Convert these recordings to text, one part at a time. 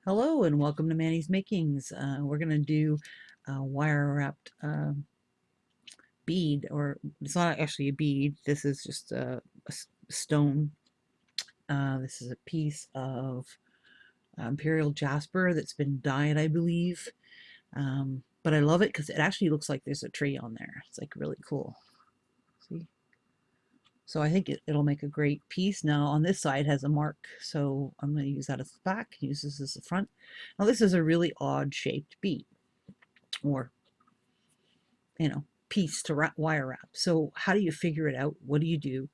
Hello and welcome to Manny's Makings. We're going to do a wire wrapped bead, or it's not actually a bead. This is just a stone. This is a piece of Imperial Jasper that's been dyed, I believe. But I love it because it actually looks like there's a tree on there. It's like really cool. See? So I think it'll make a great piece. Now on this side has a mark, so I'm going to use that as the back, use this as the front. Now this is a really odd shaped bead, or piece to wire wrap. So how do you figure it out? What do you do?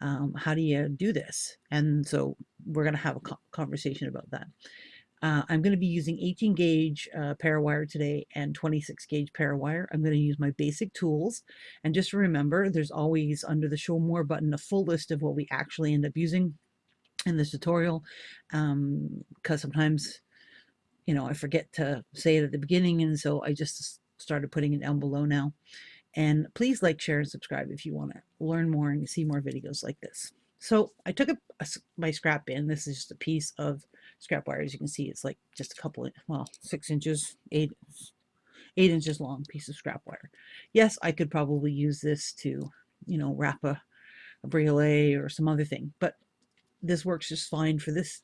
How do you do this? And so we're going to have a conversation about that. I'm going to be using 18 gauge ParaWire today and 26 gauge ParaWire. I'm going to use my basic tools. And just remember, there's always under the Show More button a full list of what we actually end up using in this tutorial, because sometimes, I forget to say it at the beginning, and so I just started putting it down below now. And please like, share, and subscribe if you want to learn more and see more videos like this. So I took my scrap bin. This is just a piece of scrap wire. As you can see, it's like just a couple of, 6 inches, 8 inches long piece of scrap wire. Yes, I could probably use this to, wrap a briolet or some other thing, but this works just fine for this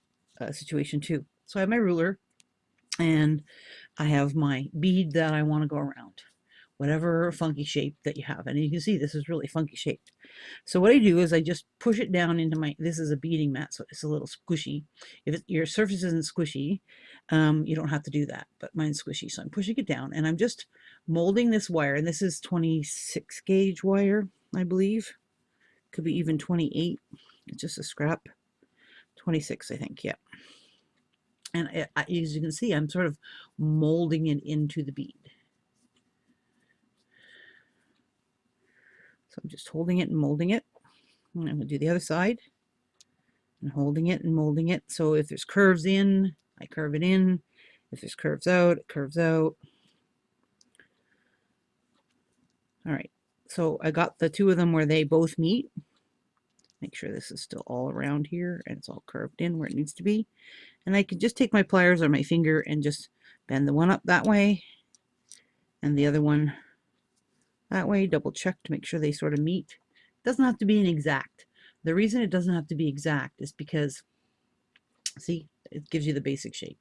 situation too. So I have my ruler and I have my bead that I want to go around, whatever funky shape that you have. And you can see this is really funky shaped. So what I do is I just push it down into this is a beading mat, so it's a little squishy. If your surface isn't squishy, you don't have to do that, but mine's squishy. So I'm pushing it down and I'm just molding this wire. And this is 26 gauge wire, I believe. Could be even 28. It's just a scrap. 26, I think, yeah. And as you can see, I'm sort of molding it into the bead. So I'm just holding it and molding it. And I'm going to do the other side and holding it and molding it. So if there's curves in, I curve it in. If there's curves out, it curves out. All right. So I got the two of them where they both meet. Make sure this is still all around here and it's all curved in where it needs to be. And I can just take my pliers or my finger and just bend the one up that way and the other one that way. Double check to make sure they sort of meet. It doesn't have to be an exact. The reason it doesn't have to be exact is because, see, it gives you the basic shape,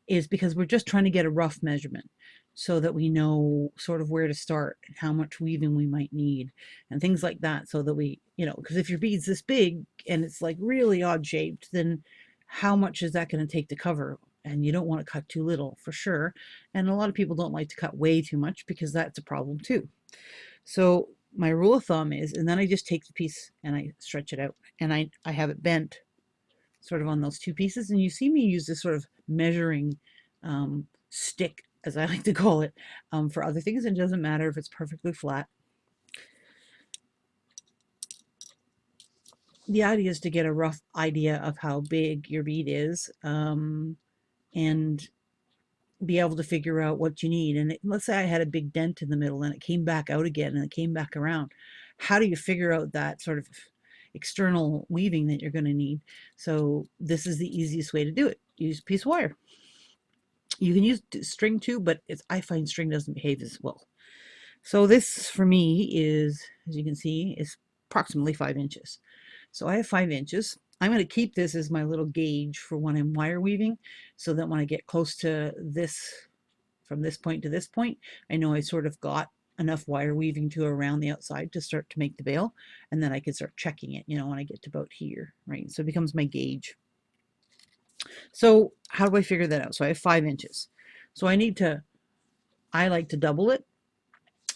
is because we're just trying to get a rough measurement so that we know sort of where to start and how much weaving we might need and things like that, so that we, because if your bead's this big and it's like really odd shaped, then how much is that going to take to cover? And you don't want to cut too little for sure. And a lot of people don't like to cut way too much because that's a problem too. So my rule of thumb is, and then I just take the piece and I stretch it out and I have it bent sort of on those two pieces. And you see me use this sort of measuring stick, as I like to call it, for other things. It doesn't matter if it's perfectly flat. The idea is to get a rough idea of how big your bead is, and be able to figure out what you need. And let's say I had a big dent in the middle and it came back out again and it came back around. How do you figure out that sort of external weaving that you're going to need? So this is the easiest way to do it. Use a piece of wire. You can use string too, but I find string doesn't behave as well. So this for me is, as you can see, is approximately 5 inches. So I have 5 inches. I'm going to keep this as my little gauge for when I'm wire weaving, so that when I get close to this, from this point to this point, I know I sort of got enough wire weaving to around the outside to start to make the bail, and then I can start checking it, when I get to about here, right? So it becomes my gauge. So how do I figure that out? So I have 5 inches. So I like to double it.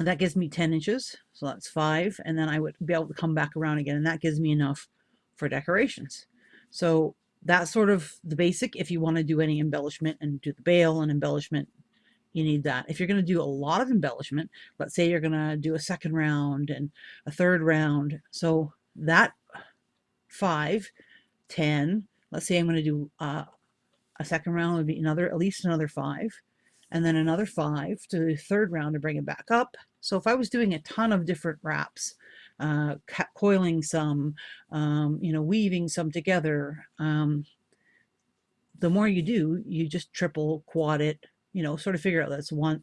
That gives me 10 inches. So that's 5. And then I would be able to come back around again. And that gives me enough for decorations. So that's sort of the basic. If you want to do any embellishment and do the bail and embellishment, you need that. If you're going to do a lot of embellishment, let's say you're going to do a second round and a third round. So that 5, 10, let's say I'm going to do a second round would be at least another 5, and then another 5 to the third round to bring it back up. So if I was doing a ton of different wraps, coiling some, weaving some together, the more you do, you just triple, quad it, sort of figure out that's one,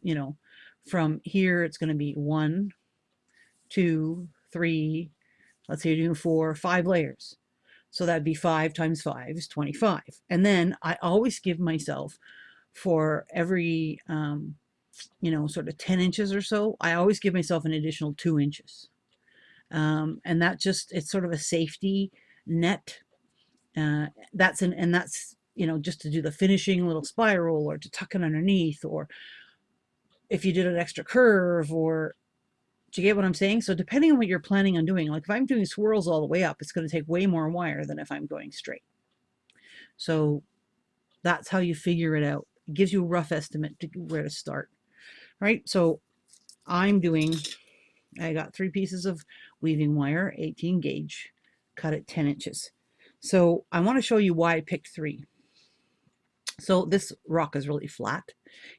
from here it's going to be 1, 2, 3, let's say you're doing 4, 5 layers. So that'd be 5 times 5 is 25. And then I always give myself for every, sort of 10 inches or so, I always give myself an additional 2 inches. And that just, it's sort of a safety net. That's just to do the finishing little spiral or to tuck it underneath, or if you did an extra curve, or do you get what I'm saying? So depending on what you're planning on doing, like if I'm doing swirls all the way up, it's going to take way more wire than if I'm going straight. So that's how you figure it out. It gives you a rough estimate to where to start. Right? So I got 3 pieces of weaving wire, 18 gauge, cut at 10 inches. So I want to show you why I picked 3. So this rock is really flat.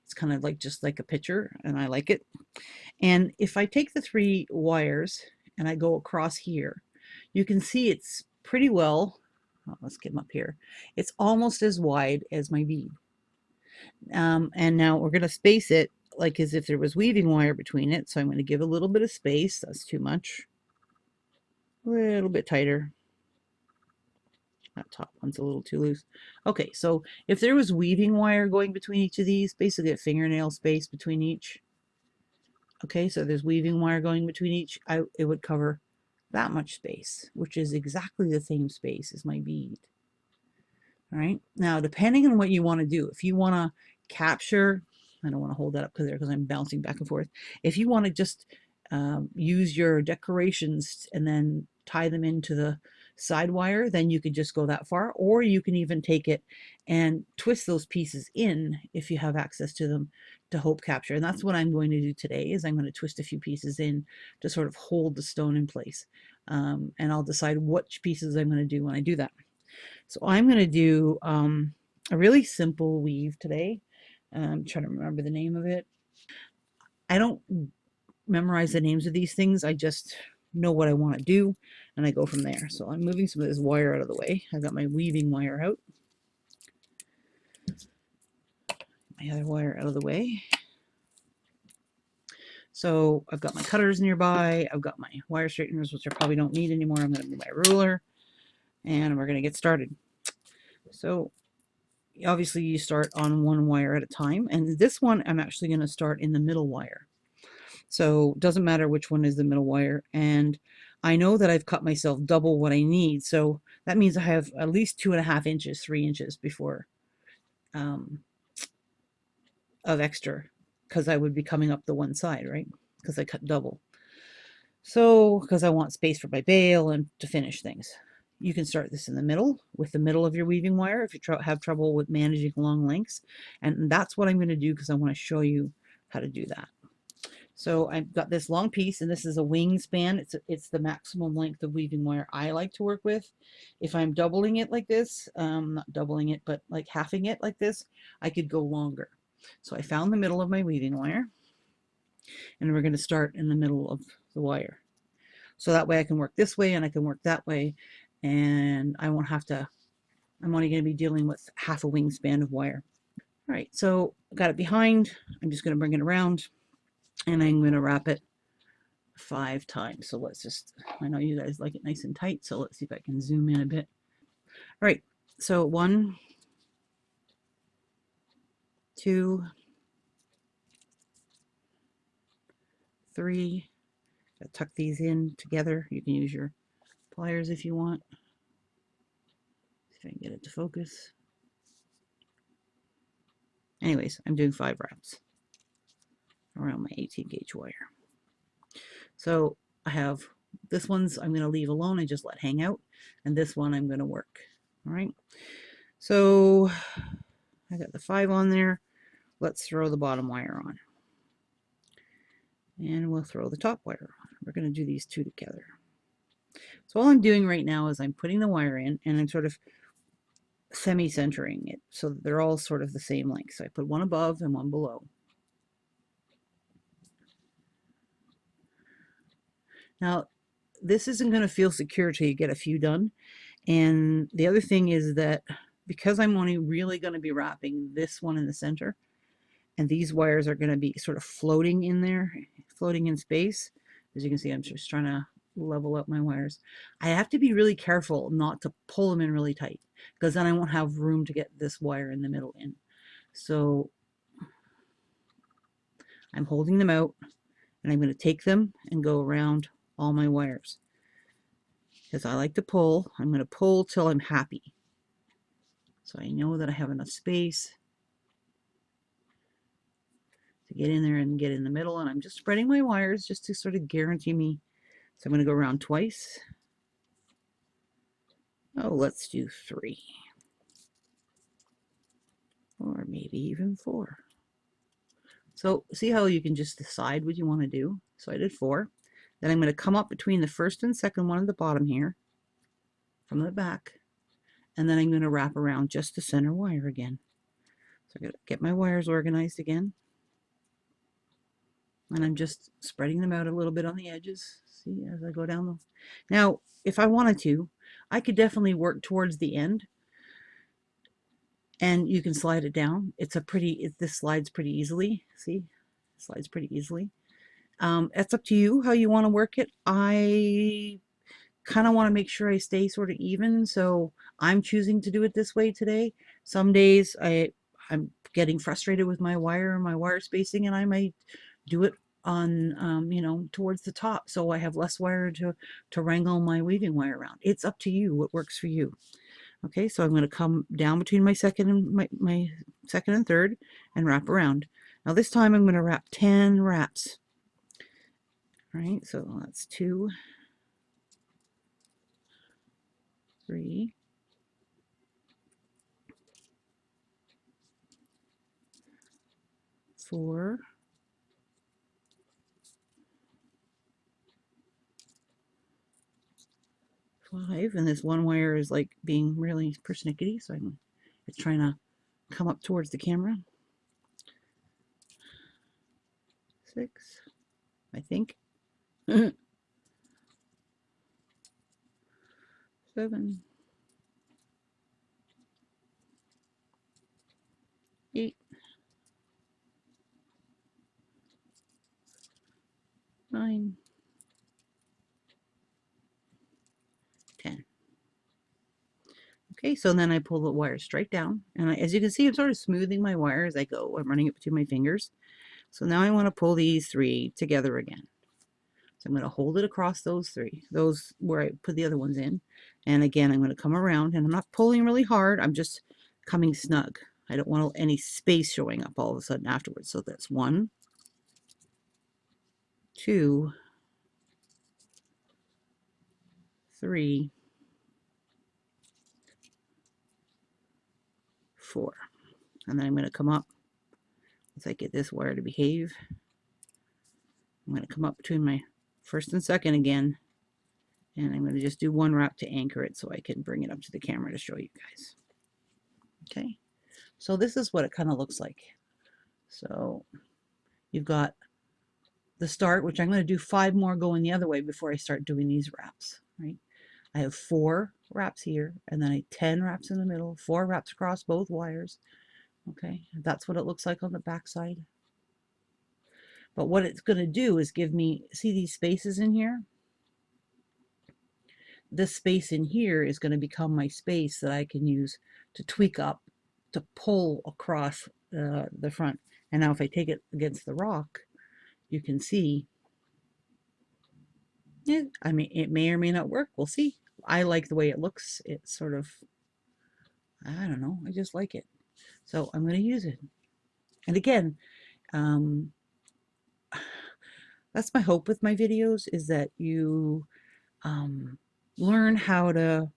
It's kind of like just like a picture, and I like it. And if I take the 3 wires and I go across here, you can see it's pretty well, let's get them up here. It's almost as wide as my bead. And now we're going to space it like as if there was weaving wire between it. So I'm going to give a little bit of space. That's too much. A little bit tighter. That top one's a little too loose. Okay, so if there was weaving wire going between each of these, basically a fingernail space between each. Okay, so there's weaving wire going between each. It would cover that much space, which is exactly the same space as my bead. All right, now depending on what you want to do, if you want to capture, I don't want to hold that up because I'm bouncing back and forth. If you want to just use your decorations and then tie them into the side wire, then you could just go that far, or you can even take it and twist those pieces in if you have access to them to hope capture. And that's what I'm going to do today, is I'm going to twist a few pieces in to sort of hold the stone in place. And I'll decide which pieces I'm going to do when I do that. So I'm going to do a really simple weave today. I'm trying to remember the name of it. I don't memorize the names of these things. I just know what I want to do, and I go from there. So I'm moving some of this wire out of the way. I've got my weaving wire out. My other wire out of the way. So I've got my cutters nearby. I've got my wire straighteners, which I probably don't need anymore. I'm going to move my ruler, and we're going to get started. So obviously you start on one wire at a time, and this one I'm actually going to start in the middle wire. So it doesn't matter which one is the middle wire, and I know that I've cut myself double what I need, so that means I have at least 2.5 inches, 3 inches before of extra, because I would be coming up the one side, right? Because I cut double. So because I want space for my bail and to finish things. You can start this in the middle with the middle of your weaving wire if you have trouble with managing long lengths. And that's what I'm going to do, because I want to show you how to do that. So I've got this long piece, and this is a wingspan. It's the maximum length of weaving wire I like to work with. If I'm doubling it like this, not doubling it, but like halving it like this, I could go longer. So I found the middle of my weaving wire, and we're going to start in the middle of the wire. So that way I can work this way and I can work that way, and I won't have to, I'm only going to be dealing with half a wingspan of wire. All right, so I got it behind. I'm just going to bring it around, and I'm going to wrap it 5 times. So let's just, I know you guys like it nice and tight, so let's see if I can zoom in a bit. All right, so 1, 2, 3. Tuck these in together. You can use your pliers if you want. See if I can get it to focus. Anyways, I'm doing 5 wraps around my 18 gauge wire. So I have this one's I'm going to leave alone and just let hang out, and this one I'm going to work. All right, so I got the 5 on there. Let's throw the bottom wire on, and we'll throw the top wire on. We're going to do these 2 together. So all I'm doing right now is I'm putting the wire in, and I'm sort of semi-centering it so that they're all sort of the same length. So I put one above and one below. Now, this isn't going to feel secure till you get a few done. And the other thing is that because I'm only really going to be wrapping this one in the center, and these wires are going to be sort of floating in there, floating in space. As you can see, I'm just trying to level up my wires. I have to be really careful not to pull them in really tight, because then I won't have room to get this wire in the middle in. So I'm holding them out, and I'm going to take them and go around all my wires. Because I like to pull, I'm going to pull till I'm happy. So I know that I have enough space to get in there and get in the middle, and I'm just spreading my wires just to sort of guarantee me. So I'm going to go around twice. Oh, let's do 3. Or maybe even 4. So see how you can just decide what you want to do? So I did 4. Then I'm going to come up between the first and second one at the bottom here from the back, and then I'm going to wrap around just the center wire again. So I'm going to get my wires organized again, and I'm just spreading them out a little bit on the edges. See, as I go down them. Now, if I wanted to, I could definitely work towards the end, and you can slide it down. This slides pretty easily. See, it slides pretty easily. It's up to you how you want to work it. I kind of want to make sure I stay sort of even, so I'm choosing to do it this way today. Some days I'm getting frustrated with my wire spacing, and I might do it on you know, towards the top, so I have less wire to wrangle my weaving wire around. It's up to you what works for you. Okay, so I'm going to come down between my second and my second and third and wrap around. Now this time I'm going to wrap 10 wraps. All right, so that's 2, 3, 4, 5, and this one wire is like being really persnickety, so it's trying to come up towards the camera. 6, I think. 7, 8, 9, 10. Okay, so then I pull the wire straight down, and as you can see, I'm sort of smoothing my wire as I go. I'm running it between my fingers. So now I want to pull these 3 together again. So I'm going to hold it across those 3, those where I put the other ones in. And again, I'm going to come around, and I'm not pulling really hard. I'm just coming snug. I don't want any space showing up all of a sudden afterwards. So that's 1, 2, 3, 4. And then I'm going to come up as I get this wire to behave. I'm going to come up between my first and second again, and I'm going to just do 1 wrap to anchor it so I can bring it up to the camera to show you guys. Okay, so this is what it kind of looks like. So you've got the start, which I'm going to do 5 more going the other way before I start doing these wraps, right? I have 4 wraps here, and then 10 wraps in the middle, 4 wraps across both wires. Okay, that's what it looks like on the back side. But what it's going to do is give me, see these spaces in here? This space in here is going to become my space that I can use to tweak up, to pull across the front. And now if I take it against the rock, you can see, yeah, I mean, it may or may not work. We'll see. I like the way it looks. It's sort of, I don't know, I just like it. So I'm going to use it. And again, that's my hope with my videos, is that you learn how to,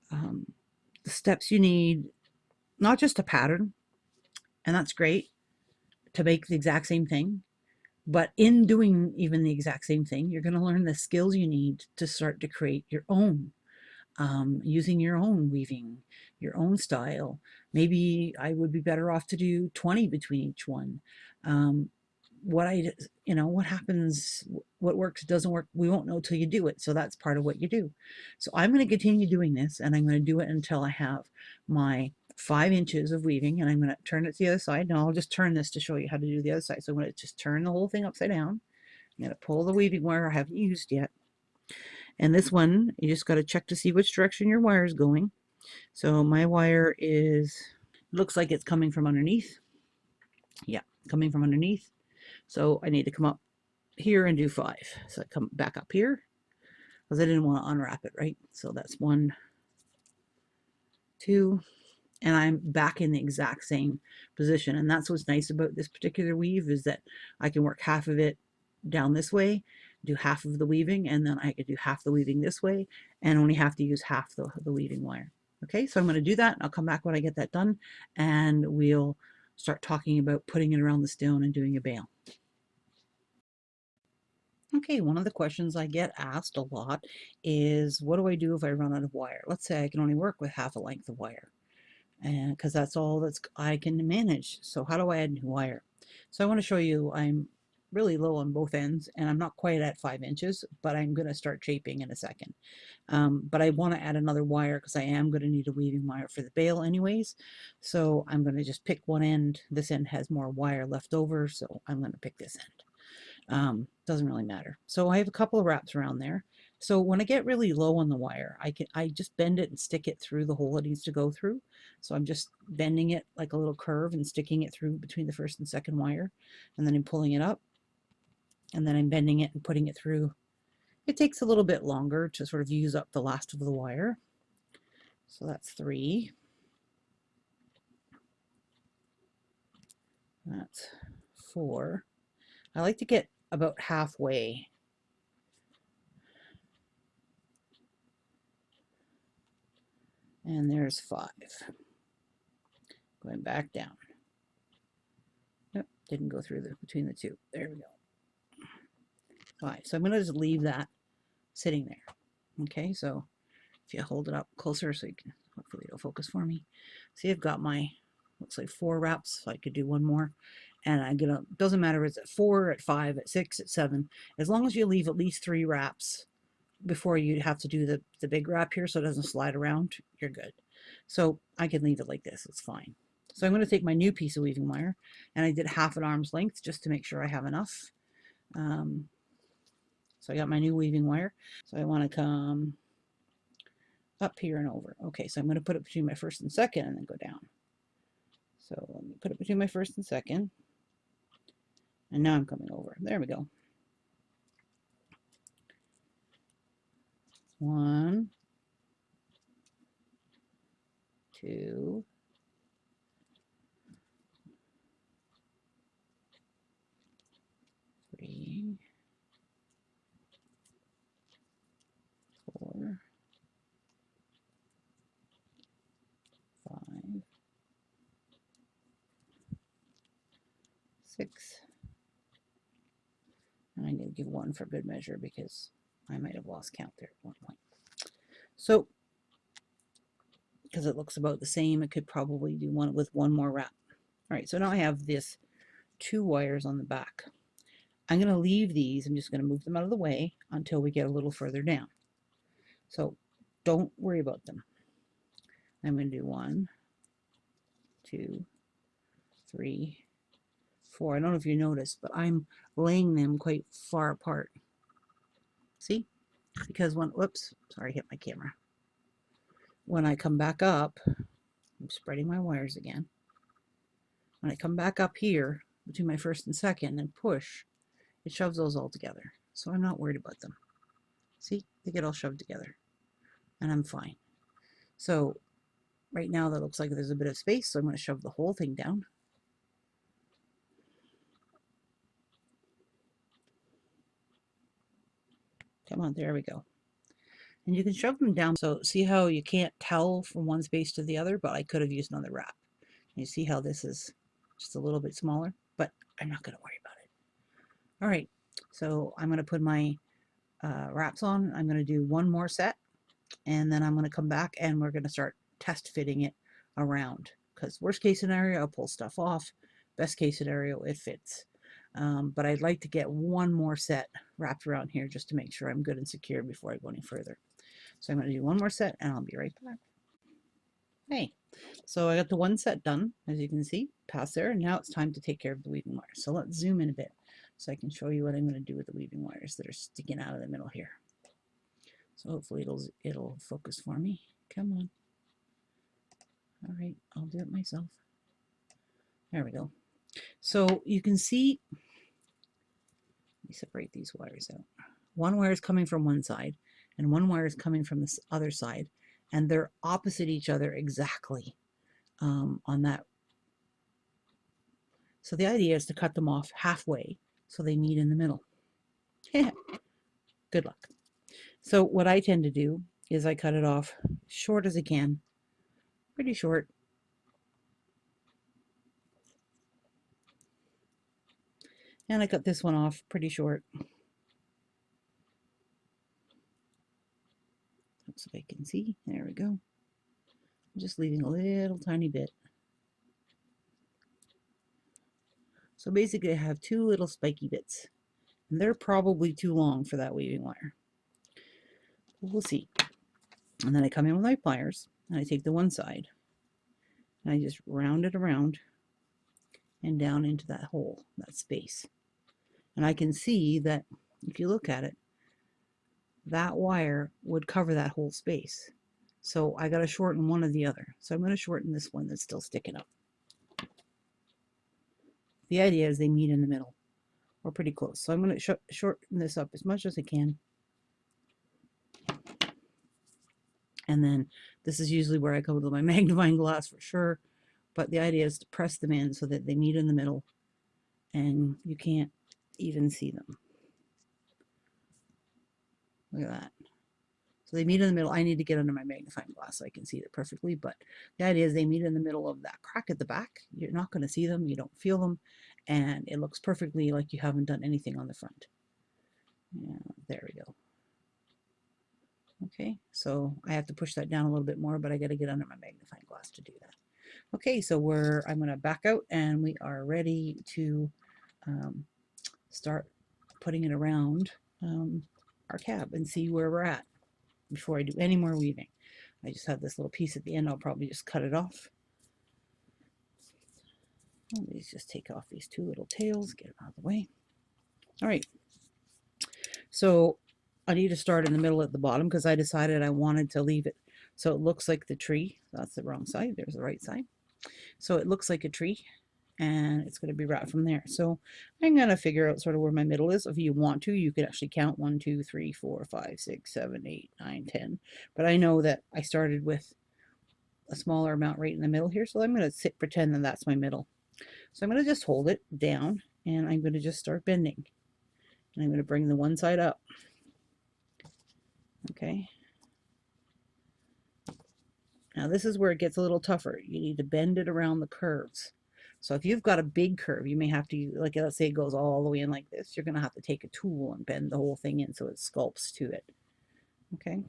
the steps you need, not just a pattern, and that's great to make the exact same thing, but in doing even the exact same thing, you're going to learn the skills you need to start to create your own, using your own weaving, your own style. Maybe I would be better off to do 20 between each one. what happens, what works, doesn't work, we won't know till you do it. So that's part of what you do. So I'm going to continue doing this, and I'm going to do it until I have my 5 inches of weaving, and I'm going to turn it to the other side. Now I'll just turn this to show you how to do the other side. So I'm going to just turn the whole thing upside down. I'm going to pull the weaving wire I haven't used yet. And this one, you just got to check to see which direction your wire is going. So my wire looks like it's coming from underneath. Yeah, coming from underneath. So I need to come up here and do 5. So I come back up here because I didn't want to unwrap it, right? So that's 1, 2, and I'm back in the exact same position. And that's what's nice about this particular weave, is that I can work half of it down this way, do half of the weaving, and then I could do half the weaving this way and only have to use half the weaving wire. Okay, so I'm going to do that, and I'll come back when I get that done, and we'll start talking about putting it around the stone and doing a bail. Okay, one of the questions I get asked a lot is, what do I do if I run out of wire? Let's say I can only work with half a length of wire, and because that's all I can manage. So how do I add new wire? So I want to show you, I'm really low on both ends, and I'm not quite at 5 inches, but I'm going to start shaping in a second. But I want to add another wire because I am going to need a weaving wire for the bail anyways. So I'm going to just pick one end. This end has more wire left over, so I'm going to pick this end. Doesn't really matter. So I have a couple of wraps around there. So when I get really low on the wire, I just bend it and stick it through the hole it needs to go through. So I'm just bending it like a little curve and sticking it through between the first and second wire, and then I'm pulling it up, and then I'm bending it and putting it through. It takes a little bit longer to sort of use up the last of the wire. So that's 3. That's 4. I like to get about halfway. And there's 5. Going back down. Nope, didn't go through between the two. There we go. 5. So I'm going to just leave that sitting there. Okay, so if you hold it up closer so you can, hopefully it'll focus for me. See, I've got my, looks like 4 wraps, so I could do one more. And I'm gonna, doesn't matter if it's at 4, at 5, at 6, at 7, as long as you leave at least 3 wraps before you have to do the big wrap here so it doesn't slide around, you're good. So I can leave it like this, it's fine. So I'm going to take my new piece of weaving wire, and I did half an arm's length just to make sure I have enough. So I got my new weaving wire. So I want to come up here and over. Okay, so I'm going to put it between my first and second and then go down. So let me put it between my first and second. And now I'm coming over. There we go. 1, 2, 3, 4, 5, 6. And I'm going to give 1 for good measure because I might have lost count there at one point. So, because it looks about the same, it could probably do one with 1 more wrap. All right, so now I have this 2 wires on the back. I'm going to leave these, I'm just going to move them out of the way until we get a little further down. So don't worry about them. I'm going to do 1, 2, 3, 4. I don't know if you noticed, but I'm laying them quite far apart. See? Because when, whoops, sorry, hit my camera. When I come back up, I'm spreading my wires again. When I come back up here between my first and second and push, it shoves those all together. So I'm not worried about them. See, they get all shoved together and I'm fine. So right now that looks like there's a bit of space, so I'm going to shove the whole thing down. Come on, there we go. And you can shove them down. So see how you can't tell from one space to the other, but I could have used another wrap. You see how this is just a little bit smaller, but I'm not going to worry about it. All right, so I'm going to put my wraps on. I'm going to do 1 more set, and then I'm going to come back and we're going to start test fitting it around, because worst case scenario, I'll pull stuff off. Best case scenario, it fits. but I'd like to get one more set wrapped around here just to make sure I'm good and secure before I go any further. So I'm going to do one more set and I'll be right back. Hey, so I got the one set done, as you can see, past there, and now it's time to take care of the weaving wires. So let's zoom in a bit so I can show you what I'm going to do with the weaving wires that are sticking out of the middle here. So hopefully it'll focus for me. Come on. All right, I'll do it myself. There we go. So you can see, let me separate these wires out. One wire is coming from one side and one wire is coming from this other side, and they're opposite each other exactly on that. So the idea is to cut them off halfway so they meet in the middle. Good luck. So what I tend to do is I cut it off short as I can, pretty short. And I cut this one off pretty short. So I can see, there we go. I'm just leaving a little tiny bit. So basically I have two little spiky bits, and they're probably too long for that weaving wire. We'll see. And then I come in with my pliers and I take the one side and I just round it around and down into that hole, that space. And I can see that if you look at it, that wire would cover that whole space. So I got to shorten one or the other. So I'm going to shorten this one that's still sticking up. The idea is they meet in the middle, or pretty close. So I'm going to shorten this up as much as I can. And then this is usually where I go with my magnifying glass for sure. But the idea is to press them in so that they meet in the middle and you can't even see them. Look at that. So they meet in the middle. I need to get under my magnifying glass so I can see it perfectly, but the idea is they meet in the middle of that crack at the back. You're not going to see them, you don't feel them, and it looks perfectly like you haven't done anything on the front. Yeah, there we go. Okay, so I have to push that down a little bit more, but I got to get under my magnifying glass to do that. Okay, so I'm going to back out and we are ready to start putting it around our cab and see where we're at before I do any more weaving. I just have this little piece at the end. I'll probably just cut it off. Let me just take off these two little tails, get them out of the way. All right, so I need to start in the middle at the bottom because I decided I wanted to leave it so it looks like the tree. That's the wrong side, there's the right side. So it looks like a tree and it's going to be wrapped from there. So I'm going to figure out sort of where my middle is. If you want to, you could actually count 1, 2, 3, 4, 5, 6, 7, 8, 9, 10. But I know that I started with a smaller amount right in the middle here. So I'm going to pretend that that's my middle. So I'm going to just hold it down and I'm going to just start bending. And I'm going to bring the one side up. Okay. Now this is where it gets a little tougher. You need to bend it around the curves. So if you've got a big curve, you may have to, like let's say it goes all the way in like this, you're going to have to take a tool and bend the whole thing in so it sculpts to it. Okay.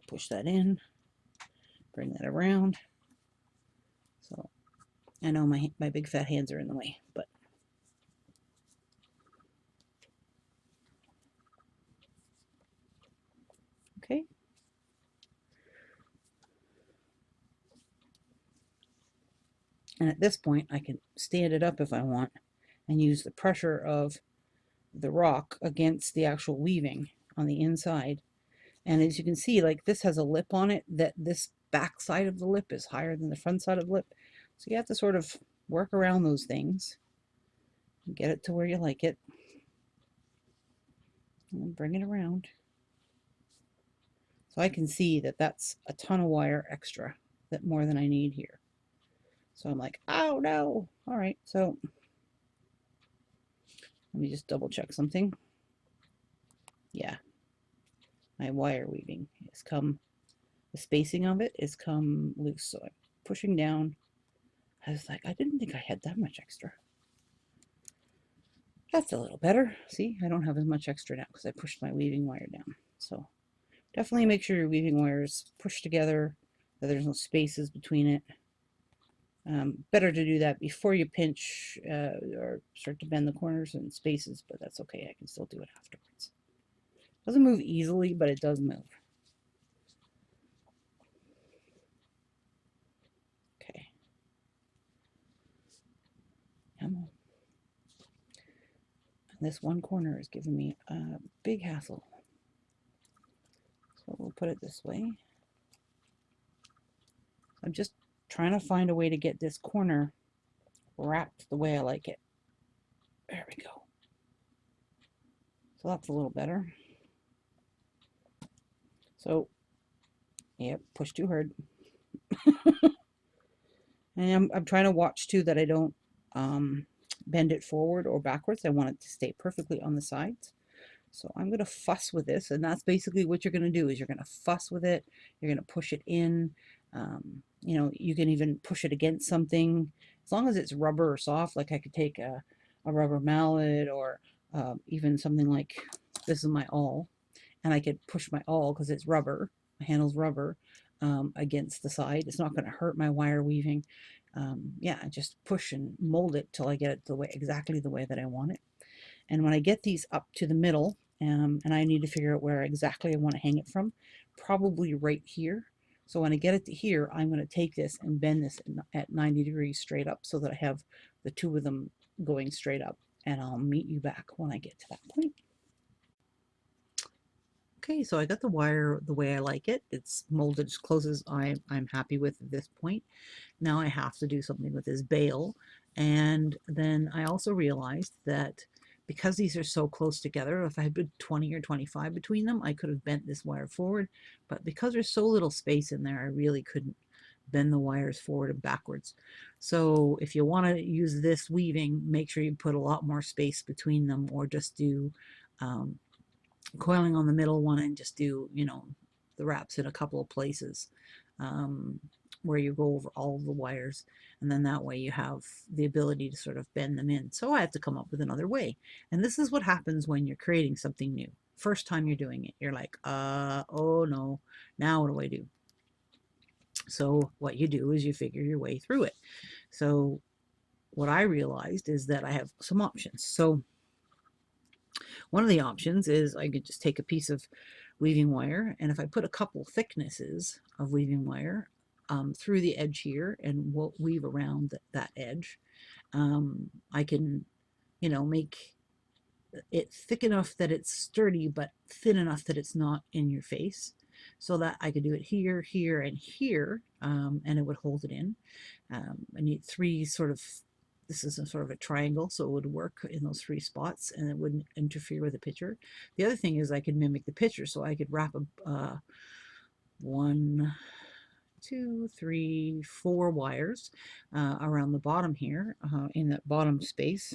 Push that in, bring that around. So I know my big fat hands are in the way, but okay. And at this point, I can stand it up if I want and use the pressure of the rock against the actual weaving on the inside. And as you can see, like this has a lip on it, that this back side of the lip is higher than the front side of the lip. So you have to sort of work around those things and get it to where you like it. And then bring it around. So I can see that that's a ton of wire extra, that more than I need here. So I'm like, oh no. All right, so let me just double check something. Yeah, my wire weaving has come, the spacing of it is come loose. So I'm pushing down. I was like, I didn't think I had that much extra. That's a little better. See, I don't have as much extra now because I pushed my weaving wire down. So definitely make sure your weaving wire is pushed together, that there's no spaces between it. Better to do that before you pinch or start to bend the corners and spaces, but that's okay. I can still do it afterwards. Doesn't move easily, but it does move. Okay. And this one corner is giving me a big hassle. So we'll put it this way. I'm just trying to find a way to get this corner wrapped the way I like it. There we go. So that's a little better. So, yep, push too hard. And I'm trying to watch too that I don't bend it forward or backwards. I want it to stay perfectly on the sides. So I'm going to fuss with this, and that's basically what you're going to do is you're going to fuss with it. You're going to push it in. You know, you can even push it against something as long as it's rubber or soft. Like I could take a rubber mallet or even something like this is my awl, and I could push my awl because it's rubber. My handle's rubber against the side. It's not going to hurt my wire weaving. Yeah, just push and mold it till I get it the way exactly the way that I want it. And when I get these up to the middle, and I need to figure out where exactly I want to hang it from, probably right here. So when I get it to here, I'm going to take this and bend this at 90 degrees straight up so that I have the two of them going straight up. And I'll meet you back when I get to that point. Okay, so I got the wire the way I like it. It's molded as close as I'm happy with at this point. Now I have to do something with this bail. And then I also realized that because these are so close together, if I had put 20 or 25 between them, I could have bent this wire forward. But because there's so little space in there, I really couldn't bend the wires forward and backwards. So if you want to use this weaving, make sure you put a lot more space between them, or just do coiling on the middle one and just do, you know, the wraps in a couple of places where you go over all the wires, and then that way you have the ability to sort of bend them in. So I have to come up with another way. And this is what happens when you're creating something new. First time you're doing it, you're like, oh no, now what do I do? So what you do is you figure your way through it. So what I realized is that I have some options. So one of the options is I could just take a piece of weaving wire, and if I put a couple thicknesses of weaving wire through the edge here and weave around that edge, I can, you know, make it thick enough that it's sturdy but thin enough that it's not in your face, so that I could do it here, here, and here, and it would hold it in. I need three sort of, this is a sort of a triangle, so it would work in those three spots and it wouldn't interfere with the picture. The other thing is I could mimic the picture, so I could wrap a 1, 2, 3, 4 wires around the bottom here in that bottom space,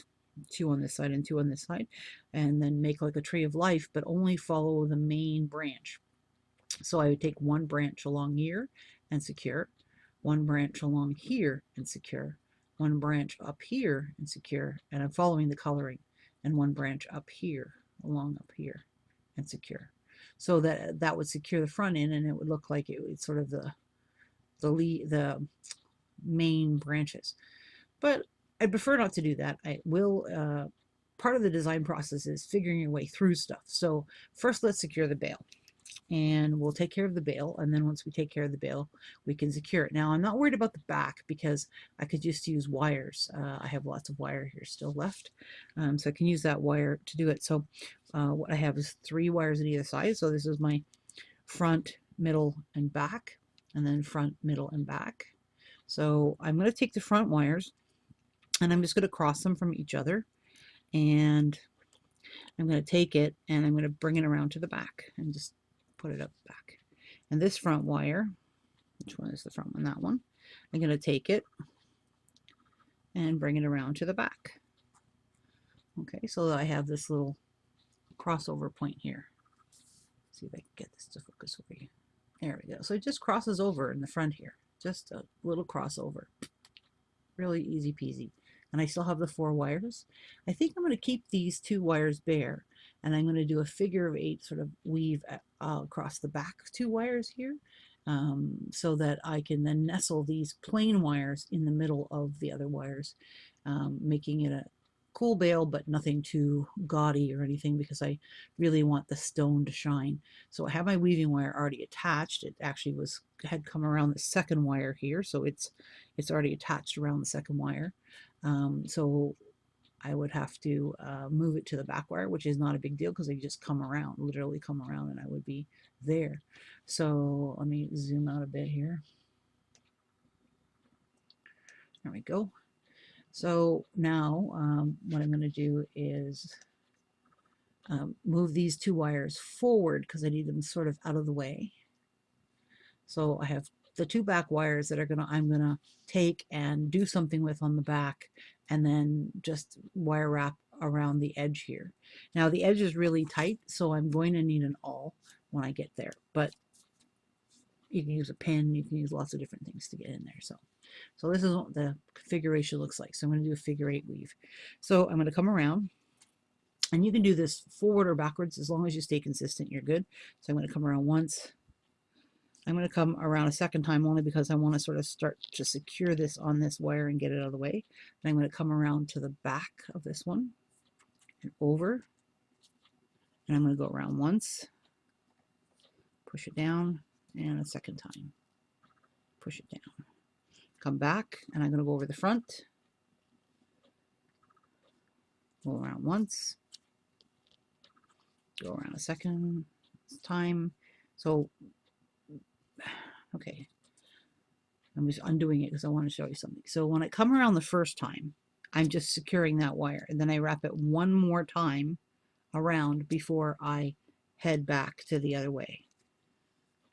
2 on this side and 2 on this side, and then make like a tree of life, but only follow the main branch. So I would take one branch along here and secure, one branch along here and secure, one branch up here and secure, and I'm following the coloring, and one branch up here, along up here, and secure. So that would secure the front end, and it would look like it was sort of the main branches. But I prefer not to do that. I will, part of the design process is figuring your way through stuff. So first let's secure the bail, and we'll take care of the bail, and then once we take care of the bail, we can secure it. Now I'm not worried about the back because I could just use wires. I have lots of wire here still left, so I can use that wire to do it. So what I have is 3 wires on either side. So this is my front, middle, and back, and then front, middle, and back. So I'm going to take the front wires and I'm just going to cross them from each other, and I'm going to take it and I'm going to bring it around to the back and just put it up back. And this front wire, which one is the front one? That one. I'm going to take it and bring it around to the back. Okay, so I have this little crossover point here. Let's see if I can get this to focus over you. There we go. So it just crosses over in the front here. Just a little crossover. Really easy peasy. And I still have the 4 wires. I think I'm going to keep these 2 wires bare, and I'm going to do a figure of 8 sort of weave across the back 2 wires here, so that I can then nestle these plain wires in the middle of the other wires, making it a cool bail, but nothing too gaudy or anything, because I really want the stone to shine. So I have my weaving wire already attached. It actually had come around the second wire here, so it's already attached around the second wire. So I would have to move it to the back wire, which is not a big deal because they just come around, literally come around, and I would be there. So let me zoom out a bit here. There we go. So now what I'm going to do is move these two wires forward because I need them sort of out of the way. So I have the two back wires that I'm gonna take and do something with on the back, and then just wire wrap around the edge here. Now the edge is really tight, so I'm going to need an awl when I get there, but you can use a pin, you can use lots of different things to get in there. So this is what the configuration looks like. So I'm going to do a figure 8 weave. So I'm going to come around, and you can do this forward or backwards as long as you stay consistent, you're good. So I'm going to come around once. I'm going to come around a second time only because I want to sort of start to secure this on this wire and get it out of the way. And I'm going to come around to the back of this one and over. And I'm going to go around once, push it down, and a second time, push it down. Come back, and I'm going to go over the front, go around once, go around a second time. So, okay, I'm just undoing it because I want to show you something. So when I come around the first time, I'm just securing that wire, and then I wrap it one more time around before I head back to the other way.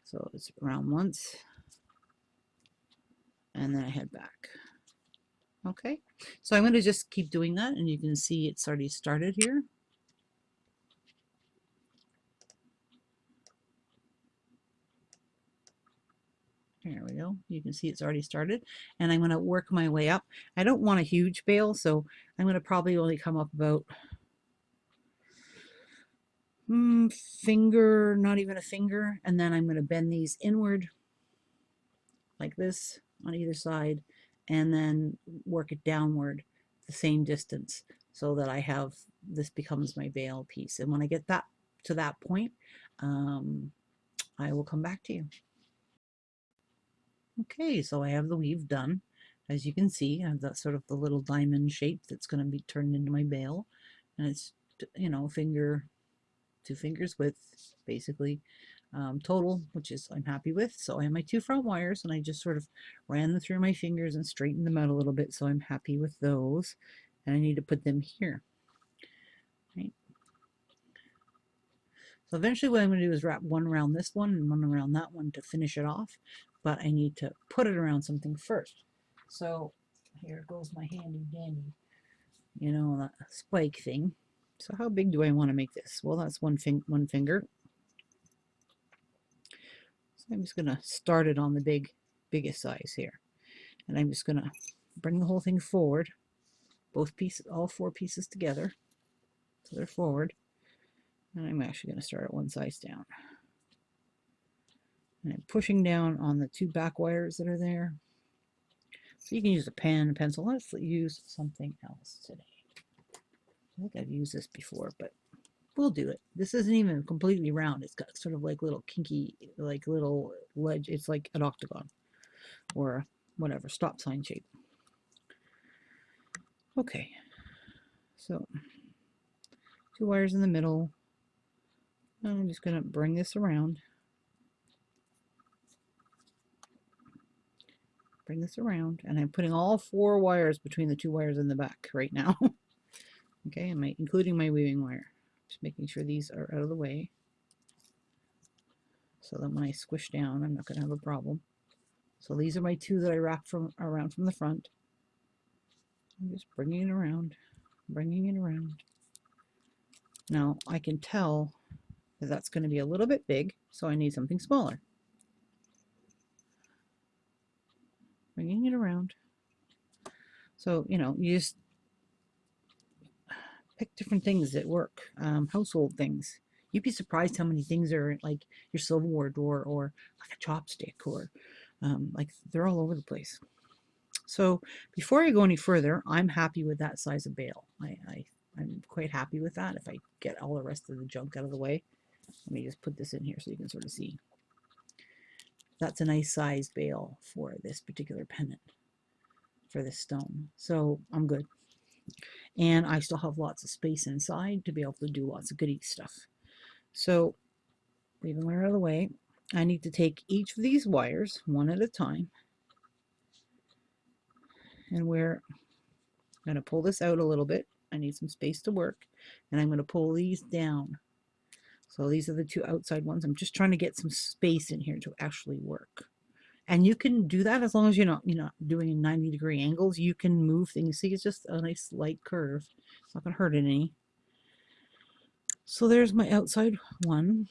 So it's around once, and then I head back. Okay, so I'm going to just keep doing that, and you can see it's already started here. There we go. You can see it's already started, and I'm going to work my way up. I don't want a huge bail, so I'm going to probably only come up about finger, not even a finger, and then I'm going to bend these inward like this on either side, and then work it downward the same distance so that I have this becomes my bail piece. And when I get that to that point, I will come back to you. Okay, so I have the weave done. As you can see, I have that sort of the little diamond shape that's going to be turned into my bail, and it's, you know, finger, 2 fingers width basically, total, which is I'm happy with. So I have my 2 front wires, and I just sort of ran them through my fingers and straightened them out a little bit, so I'm happy with those, and I need to put them here. Right. So eventually what I'm going to do is wrap one around this one and one around that one to finish it off, but I need to put it around something first. So here goes my handy dandy, you know, that spike thing. So how big do I want to make this? Well, that's one finger. So I'm just going to start it on the biggest size here. And I'm just going to bring the whole thing forward, both pieces, all 4 pieces together, so they're forward. And I'm actually going to start at one size down. And I'm pushing down on the 2 back wires that are there. So you can use a pen, a pencil. Let's use something else today. I think I've used this before, but we'll do it. This isn't even completely round. It's got sort of like little kinky, like little ledge. It's like an octagon or whatever, stop sign shape. Okay, so 2 wires in the middle. I'm just going to bring this around. Bring this around, and I'm putting all 4 wires between the 2 wires in the back right now. Okay, including my weaving wire. Just making sure these are out of the way, so that when I squish down, I'm not going to have a problem. So these are my 2 that I wrap around from the front. I'm just bringing it around, bringing it around. Now I can tell that that's going to be a little bit big, so I need something smaller. Bringing it around. So, you know, you just pick different things that work, household things. You'd be surprised how many things are like your silverware drawer or like a chopstick or like they're all over the place. So before I go any further, I'm happy with that size of bail. I'm quite happy with that. If I get all the rest of the junk out of the way, let me just put this in here so you can sort of see. That's a nice size bail for this particular pendant, for this stone. So I'm good. And I still have lots of space inside to be able to do lots of goodie stuff. So leaving wire out of the way, I need to take each of these wires one at a time, and we're going to pull this out a little bit. I need some space to work, and I'm going to pull these down. So these are the two outside ones. I'm just trying to get some space in here to actually work. And you can do that as long as you're not doing 90-degree angles. You can move things. See, it's just a nice light curve. It's not going to hurt it any. So there's my outside one.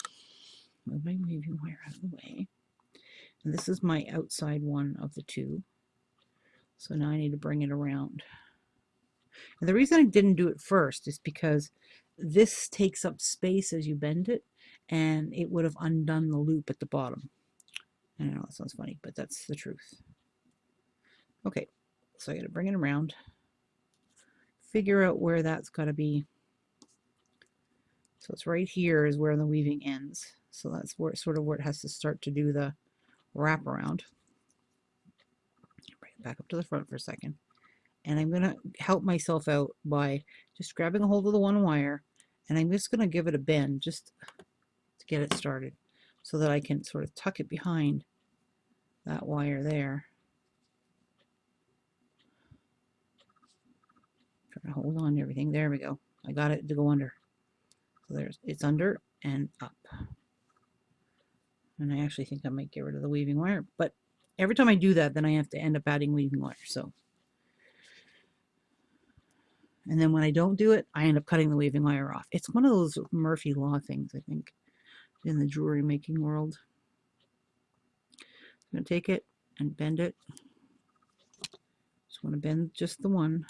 Move my weaving wire out of the way. And this is my outside one of the two. So now I need to bring it around. And the reason I didn't do it first is because this takes up space as you bend it, and it would have undone the loop at the bottom. I know that sounds funny, but that's the truth. Okay, so I got to bring it around, figure out where that's got to be. So it's right here is where the weaving ends. So that's where sort of where it has to start to do the wrap around. Bring it back up to the front for a second. And I'm going to help myself out by just grabbing a hold of the one wire, and I'm just going to give it a bend just to get it started so that I can sort of tuck it behind that wire there. Trying to hold on to everything. There we go. I got it to go under. So it's under and up. And I actually think I might get rid of the weaving wire, but every time I do that, then I have to end up adding weaving wire. So, and then when I don't do it, I end up cutting the weaving wire off. It's one of those Murphy Law things, I think, in the jewelry making world. I'm going to take it and bend it. Just want to bend just the one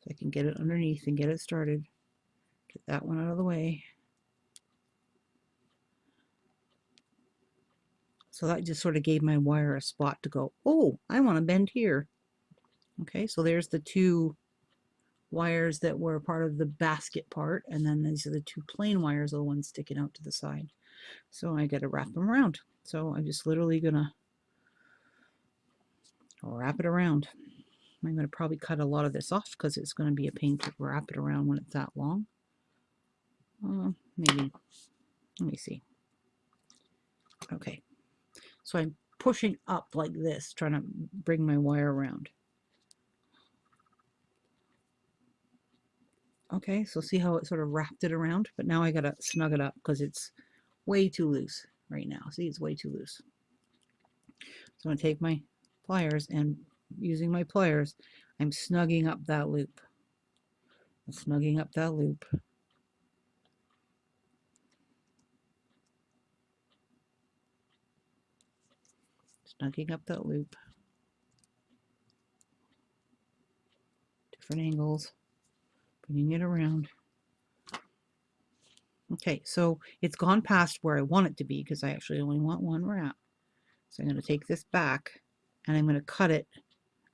so I can get it underneath and get it started. Get that one out of the way. So that just sort of gave my wire a spot to go, oh, I want to bend here. Okay, so there's the two wires that were part of the basket part, and then these are the two plain wires, the ones sticking out to the side. So I got to wrap them around. So I'm just literally going to wrap it around. I'm going to probably cut a lot of this off because it's going to be a pain to wrap it around when it's that long. Maybe, let me see. Okay, so I'm pushing up like this, trying to bring my wire around. Okay, so see how it sort of wrapped it around, but now I gotta snug it up because it's way too loose right now. See, it's way too loose. So I'm gonna take my pliers, and using my pliers, I'm snugging up that loop. I'm snugging up that loop. Snugging up that loop. Different angles. Bringing it around. Okay, so it's gone past where I want it to be because I actually only want one wrap. So I'm going to take this back and I'm going to cut it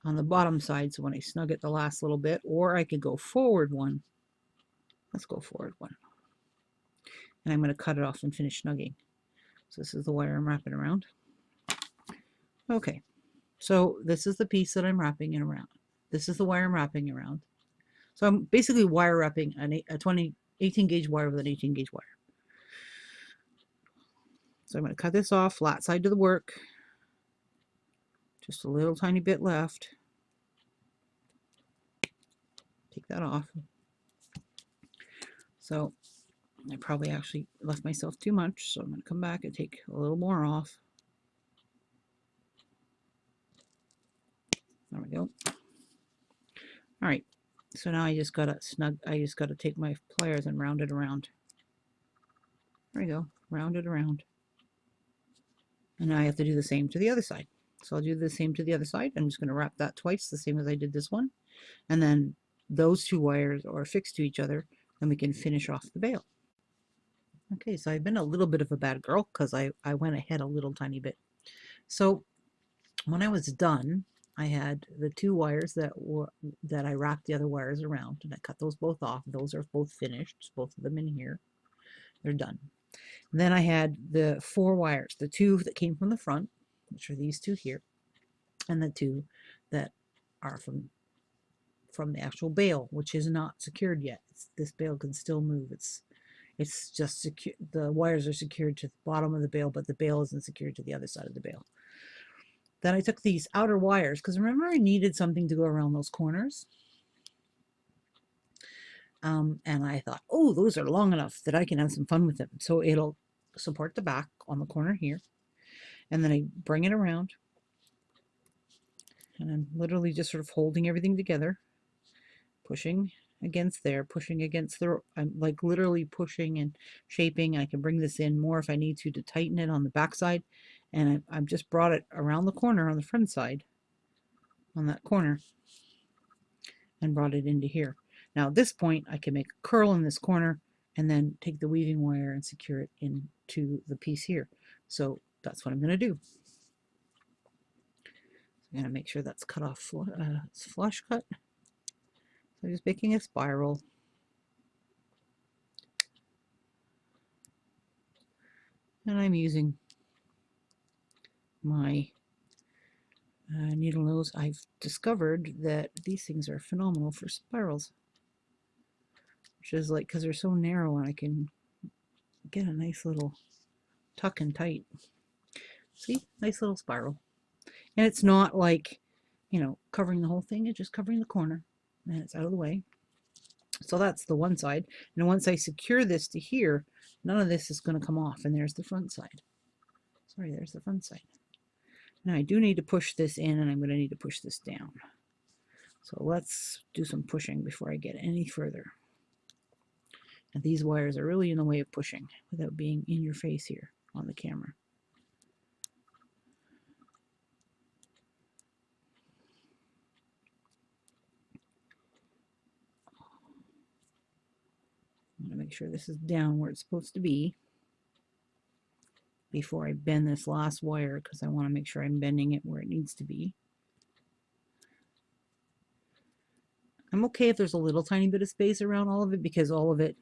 on the bottom side so when I snug it the last little bit, or I could go forward one. Let's go forward one. And I'm going to cut it off and finish snugging. So this is the wire I'm wrapping around. Okay, so this is the piece that I'm wrapping it around. This is the wire I'm wrapping around. So I'm basically wire wrapping a 18 gauge wire with an 18 gauge wire. So I'm going to cut this off, flat side to the work. Just a little tiny bit left. Take that off. So I probably actually left myself too much, so I'm going to come back and take a little more off. There we go. All right, so now I just gotta take my pliers and round it around. There we go, round it around. And now I have to do the same to the other side. So I'll do the same to the other side. I'm just going to wrap that twice, the same as I did this one. And then those two wires are fixed to each other, and we can finish off the bail. Okay, so I've been a little bit of a bad girl because I went ahead a little tiny bit. So when I was done, I had the two wires that I wrapped the other wires around, and I cut those both off. Those are both finished, both of them in here. They're done. And then I had the four wires, the two that came from the front, which are these two here, and the two that are from the actual bail, which is not secured yet. This bail can still move. It's just secure. The wires are secured to the bottom of the bail, but the bail isn't secured to the other side of the bail. Then I took these outer wires, because remember I needed something to go around those corners. And I thought, oh, those are long enough that I can have some fun with them. So it'll support the back on the corner here. And then I bring it around. And I'm literally just sort of holding everything together, pushing against there, pushing against the, I'm like literally pushing and shaping. I can bring this in more if I need to tighten it on the back side. And I've just brought it around the corner on the front side, on that corner, and brought it into here. Now at this point, I can make a curl in this corner and then take the weaving wire and secure it into the piece here. So that's what I'm going to do. I'm going to make sure that's cut off, it's flush cut. So I'm just making a spiral. And I'm using my needle nose. I've discovered that these things are phenomenal for spirals, which is like, because they're so narrow, and I can get a nice little tuck and tight. See, nice little spiral. And it's not like, you know, covering the whole thing, it's just covering the corner, and it's out of the way. So that's the one side. And once I secure this to here, none of this is going to come off. And there's the front side. Sorry, there's the front side. Now I do need to push this in, and I'm going to need to push this down. So let's do some pushing before I get any further. And these wires are really in the way of pushing without being in your face here on the camera. I'm going to make sure this is down where it's supposed to be before I bend this last wire, because I want to make sure I'm bending it where it needs to be. I'm okay if there's a little tiny bit of space around all of it, because all of it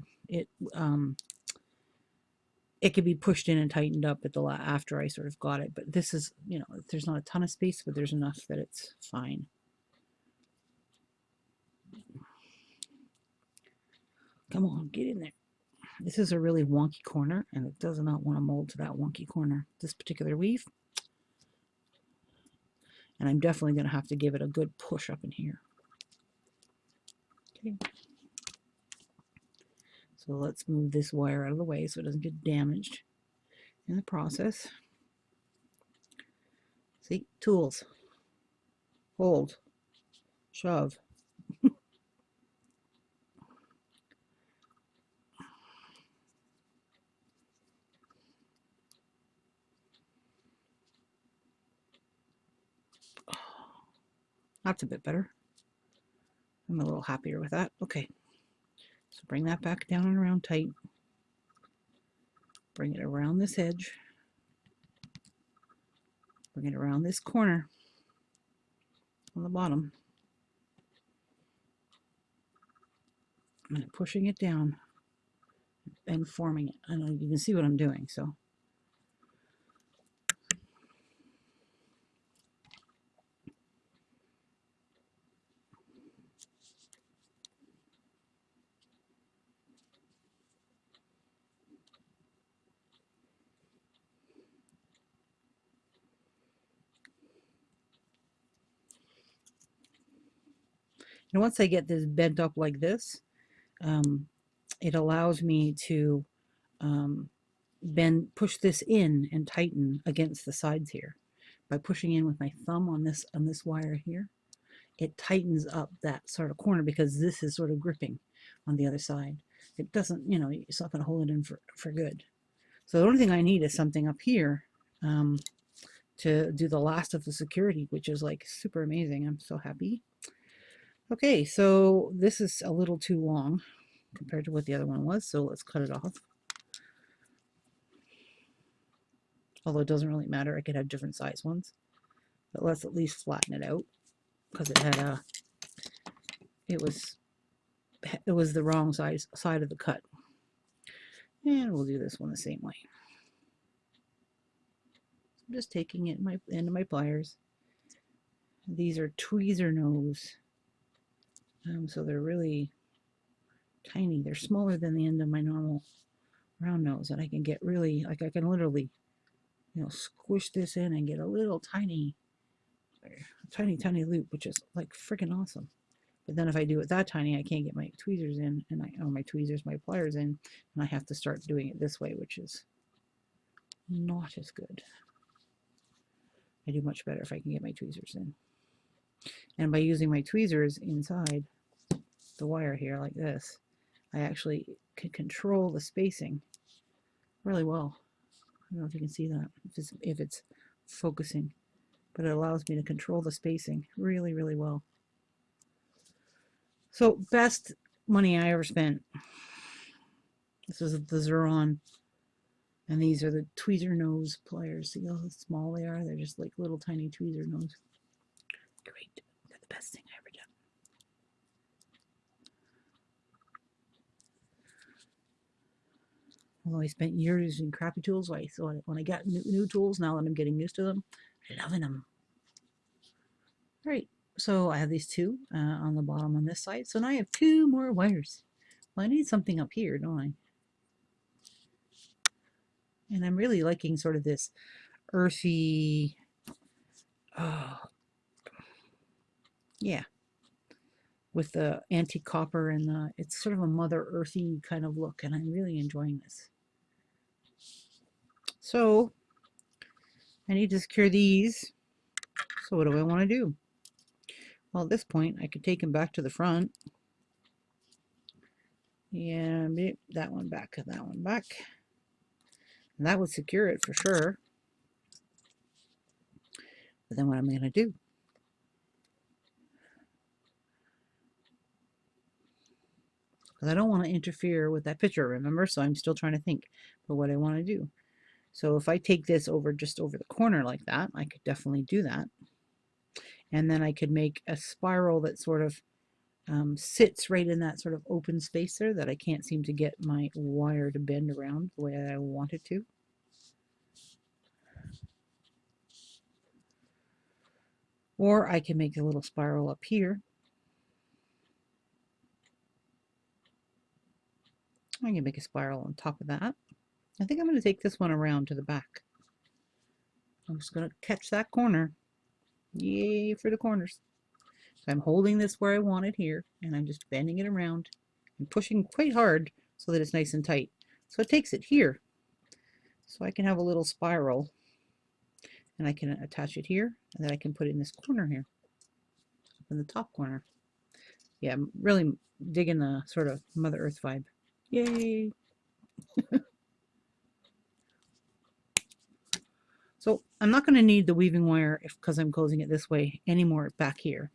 could be pushed in and tightened up at the after I sort of got it. But this is, you know, there's not a ton of space, but there's enough that it's fine. Come on, get in there. This is a really wonky corner, and it does not want to mold to that wonky corner, this particular weave. And I'm definitely going to have to give it a good push up in here. Okay. So let's move this wire out of the way so it doesn't get damaged in the process. See, tools, hold, shove. That's a bit better. I'm a little happier with that. Okay, so bring that back down and around tight. Bring it around this edge. Bring it around this corner on the bottom. And pushing it down and forming it. I know you can see what I'm doing, so. And once I get this bent up like this, it allows me to push this in and tighten against the sides here. By pushing in with my thumb on this wire here, it tightens up that sort of corner, because this is sort of gripping on the other side. It doesn't, you know, it's not going to hold it in for good. So the only thing I need is something up here to do the last of the security, which is like super amazing. I'm so happy. Okay, so this is a little too long compared to what the other one was, so let's cut it off. although it doesn't really matter. I could have different size ones, but let's at least flatten it out because it had a, it was the wrong side of the cut. And we'll do this one the same way. I'm just taking it in my end of my pliers. These are tweezer nose, so they're really tiny. They're smaller than the end of my normal round nose, and I can get really, like, I can literally, you know, squish this in and get a little tiny loop, which is like freaking awesome. But then if I do it that tiny, I can't get my tweezers in, and my pliers in, and I have to start doing it this way, which is not as good. I do much better if I can get my tweezers in. And by using my tweezers inside the wire here like this, I actually can control the spacing really well. I don't know if you can see that, if it's focusing, but it allows me to control the spacing really, really well. So best money I ever spent. This is the Xuron, and these are the tweezer nose pliers. See how small they are? They're just like little tiny tweezer nose. Great. They're the best thing I ever done. Although I spent years using crappy tools, so when I got new tools, now that I'm getting used to them, I'm loving them. All right, so I have these two on the bottom on this side. So now I have two more wires. Well, I need something up here, don't I? And I'm really liking sort of this earthy, yeah, with the antique copper, and it's sort of a Mother Earthy kind of look, and I'm really enjoying this. So I need to secure these. So what do I want to do? Well, at this point, I could take them back to the front. And that one back, and that one back. And that would secure it for sure. But then what am I going to do? Because I don't want to interfere with that picture, remember? So I'm still trying to think about what I want to do. So if I take this over just over the corner like that, I could definitely do that. And then I could make a spiral that sort of sits right in that sort of open space there that I can't seem to get my wire to bend around the way I want it to. Or I can make a little spiral up here. I can make a spiral on top of that. I think I'm going to take this one around to the back. I'm just going to catch that corner. Yay for the corners. So I'm holding this where I want it here, and I'm just bending it around and pushing quite hard so that it's nice and tight. So it takes it here. So I can have a little spiral, and I can attach it here, and then I can put it in this corner here, up in the top corner. Yeah, I'm really digging the sort of Mother Earth vibe. Yay! So I'm not going to need the weaving wire because I'm closing it this way anymore back here.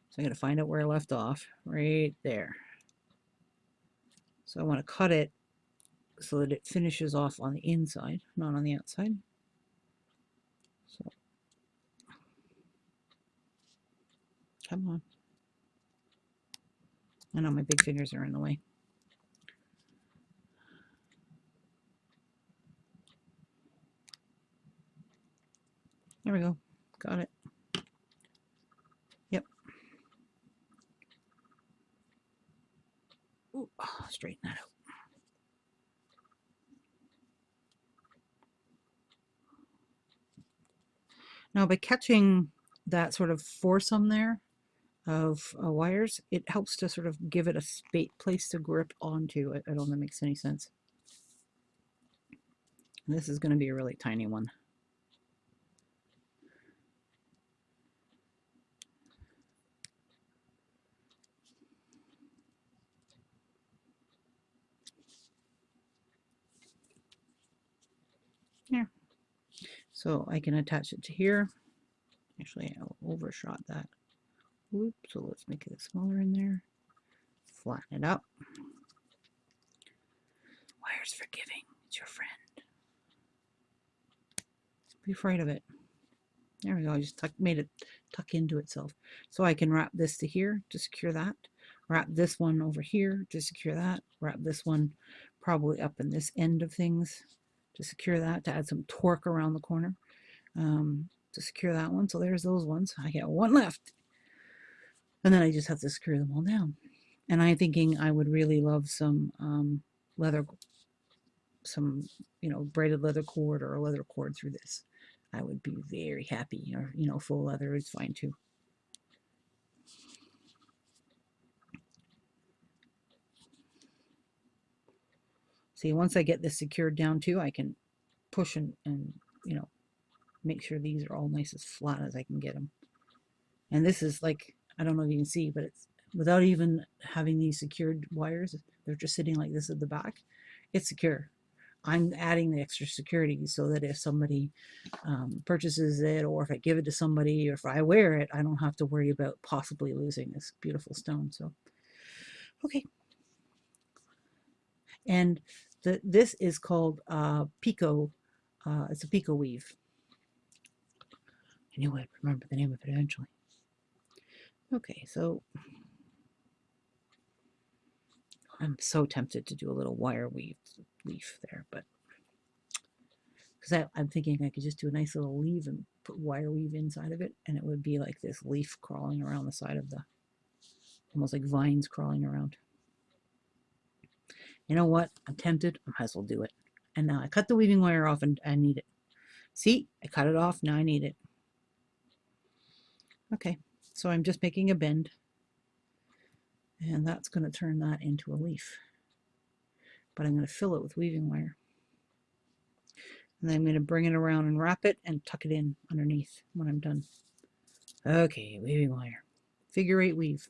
So I'm going to find out where I left off, right there. So I want to cut it so that it finishes off on the inside, not on the outside. So, come on. I know my big fingers are in the way. There we go. Got it. Yep. Ooh, straighten that out. Now, by catching that sort of foursome there of wires, it helps to sort of give it a place to grip onto. I don't know if that makes any sense. And this is going to be a really tiny one. Yeah. So I can attach it to here. Actually, I overshot that. Oops, so let's make it smaller in there. Flatten it up. Wire's forgiving. It's your friend. Be afraid of it. There we go. I just made it tuck into itself. So I can wrap this to here to secure that. Wrap this one over here to secure that. Wrap this one probably up in this end of things to secure that, to add some torque around the corner to secure that one. So there's those ones. I got one left. And then I just have to screw them all down. And I'm thinking I would really love some leather, some, braided leather cord or a leather cord through this. I would be very happy, or, full leather is fine too. See, once I get this secured down too, I can push and make sure these are all nice as flat as I can get them. And this is like, I don't know if you can see, but it's without even having these secured wires, they're just sitting like this at the back. It's secure. I'm adding the extra security so that if somebody purchases it, or if I give it to somebody, or if I wear it, I don't have to worry about possibly losing this beautiful stone. So, okay. And this is called Pico. It's a Pico weave. I knew I'd remember the name of it eventually. Okay, so I'm so tempted to do a little wire leaf there, but because I'm thinking I could just do a nice little leaf and put wire weave inside of it, and it would be like this leaf crawling around the side of the, almost like vines crawling around. You know what? I'm tempted. I might as well do it. And now I cut the weaving wire off and I need it. See, I cut it off. Now I need it. Okay, so I'm just making a bend, and that's going to turn that into a leaf. But I'm going to fill it with weaving wire. And then I'm going to bring it around and wrap it and tuck it in underneath when I'm done. Okay, weaving wire. Figure 8 weave.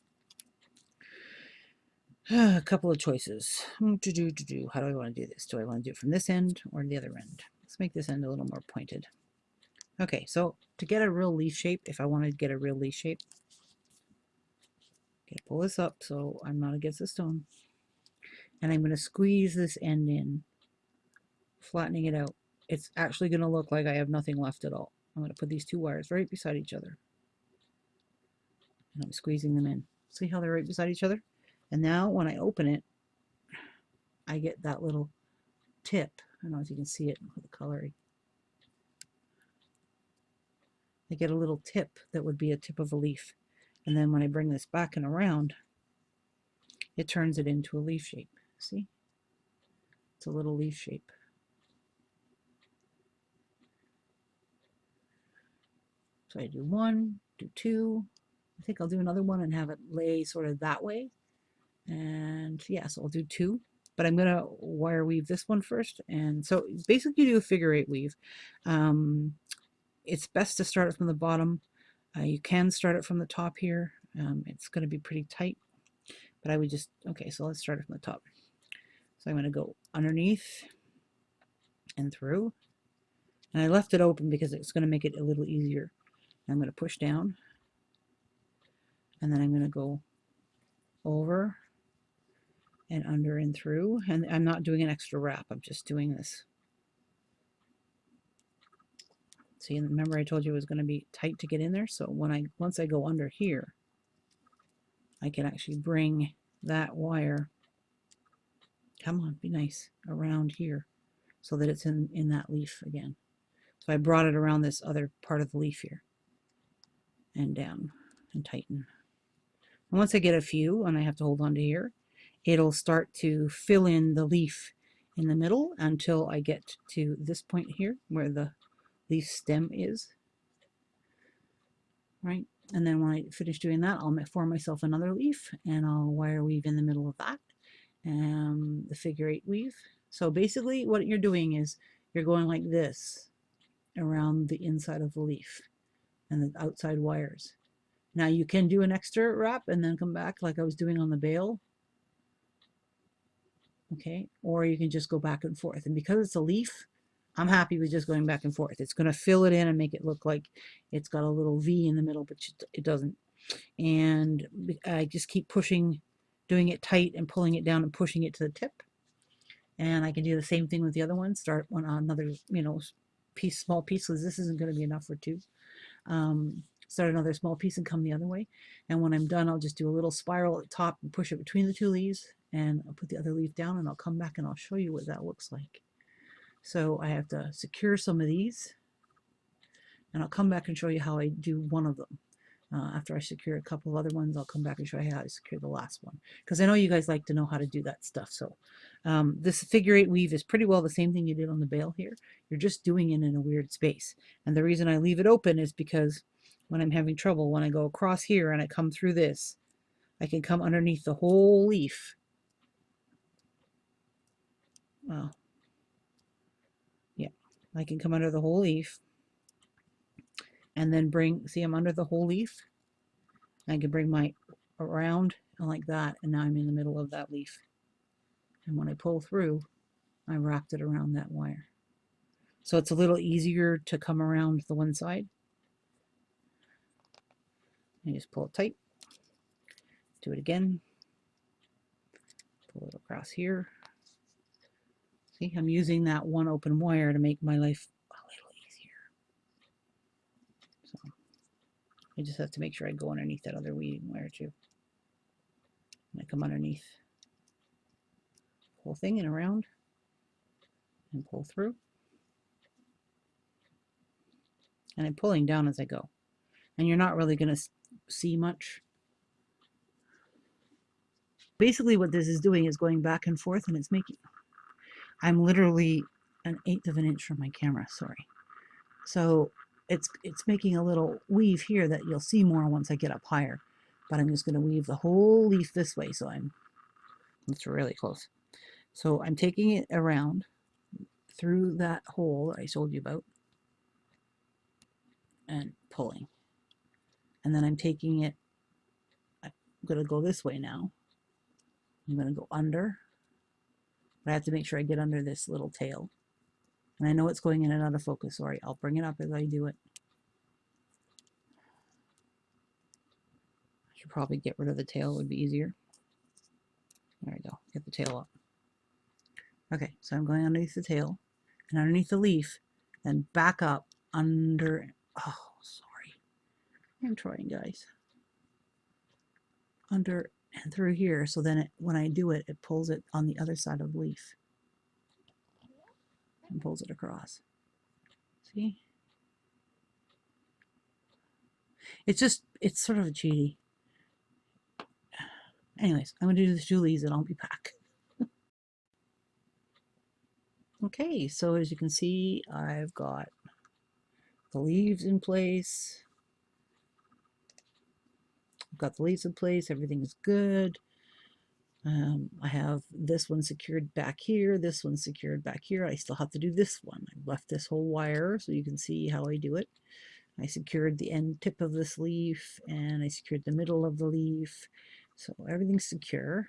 A couple of choices. How do I want to do this? Do I want to do it from this end or the other end? Let's make this end a little more pointed. Okay, so to get a real leaf shape, if I want to get a real leaf shape, okay, pull this up so I'm not against the stone. And I'm going to squeeze this end in, flattening it out. It's actually going to look like I have nothing left at all. I'm going to put these two wires right beside each other. And I'm squeezing them in. See how they're right beside each other? And now when I open it, I get that little tip. I don't know if you can see it with the coloring. I get a little tip that would be a tip of a leaf. And then when I bring this back and around, it turns it into a leaf shape. See? It's a little leaf shape. So I do 1, do 2. I think I'll do another one and have it lay sort of that way. And yeah, so I'll do 2. But I'm going to wire weave this one first. And so basically you do a figure 8 weave. It's best to start it from the bottom. You can start it from the top here. It's going to be pretty tight. But I would just, okay, so let's start it from the top. So I'm going to go underneath and through. And I left it open because it's going to make it a little easier. I'm going to push down. And then I'm going to go over and under and through. And I'm not doing an extra wrap. I'm just doing this. See, remember I told you it was going to be tight to get in there. So once I go under here, I can actually bring that wire, come on, be nice, around here so that it's in that leaf again. So I brought it around this other part of the leaf here and down and tighten. And once I get a few, and I have to hold on to here, it'll start to fill in the leaf in the middle until I get to this point here where the leaf stem is. Right? And then when I finish doing that, I'll form myself another leaf and I'll wire weave in the middle of that. The figure 8 weave. So basically what you're doing is you're going like this around the inside of the leaf and the outside wires. Now you can do an extra wrap and then come back like I was doing on the bale. Okay, or you can just go back and forth. And because it's a leaf, I'm happy with just going back and forth. It's going to fill it in and make it look like it's got a little V in the middle, but it doesn't. And I just keep pushing, doing it tight and pulling it down and pushing it to the tip. And I can do the same thing with the other one. Start one on another, small piece, because this isn't going to be enough for two. Start another small piece and come the other way. And when I'm done, I'll just do a little spiral at the top and push it between the two leaves, and I'll put the other leaf down, and I'll come back and I'll show you what that looks like. So I have to secure some of these, and I'll come back and show you how I do one of them. After I secure a couple of other ones, I'll come back and show you how I secure the last one, because I know you guys like to know how to do that stuff. So this figure 8 weave is pretty well the same thing you did on the bail here. You're just doing it in a weird space. And the reason I leave it open is because when I'm having trouble, when I go across here and I come through this, I can come underneath the whole leaf. Well, yeah, I can come under the whole leaf and then bring, see, I'm under the whole leaf. I can bring my around like that, and now I'm in the middle of that leaf. And when I pull through, I wrapped it around that wire. So it's a little easier to come around the one side. I just pull it tight. Do it again. Pull it across here. See, I'm using that one open wire to make my life a little easier. So I just have to make sure I go underneath that other weaving wire too. And I come underneath the whole thing and around and pull through. And I'm pulling down as I go. And you're not really going to see much. Basically what this is doing is going back and forth, and it's making, I'm literally 1/8 of an inch from my camera, sorry. So it's making a little weave here that you'll see more once I get up higher. But I'm just going to weave the whole leaf this way, so it's really close. So I'm taking it around through that hole that I told you about and pulling. And then I'm taking it, I'm going to go this way now. I'm going to go under. But I have to make sure I get under this little tail. And I know it's going in and out of focus. Sorry, I'll bring it up as I do it. I should probably get rid of the tail, it would be easier. There we go, get the tail up. Okay, so I'm going underneath the tail and underneath the leaf, then back up under, oh, sorry. I'm trying, guys. Under and through here, so then when I do it, it pulls it on the other side of the leaf and pulls it across. See? It's sort of cheaty. Anyways, I'm going to do the two leaves and I'll be back. Okay, so as you can see, I've got the leaves in place. I've got the leaves in place, everything is good. I have this one secured back here, this one secured back here. I still have to do this one. I've left this whole wire so you can see how I do it. I secured the end tip of this leaf and I secured the middle of the leaf. So everything's secure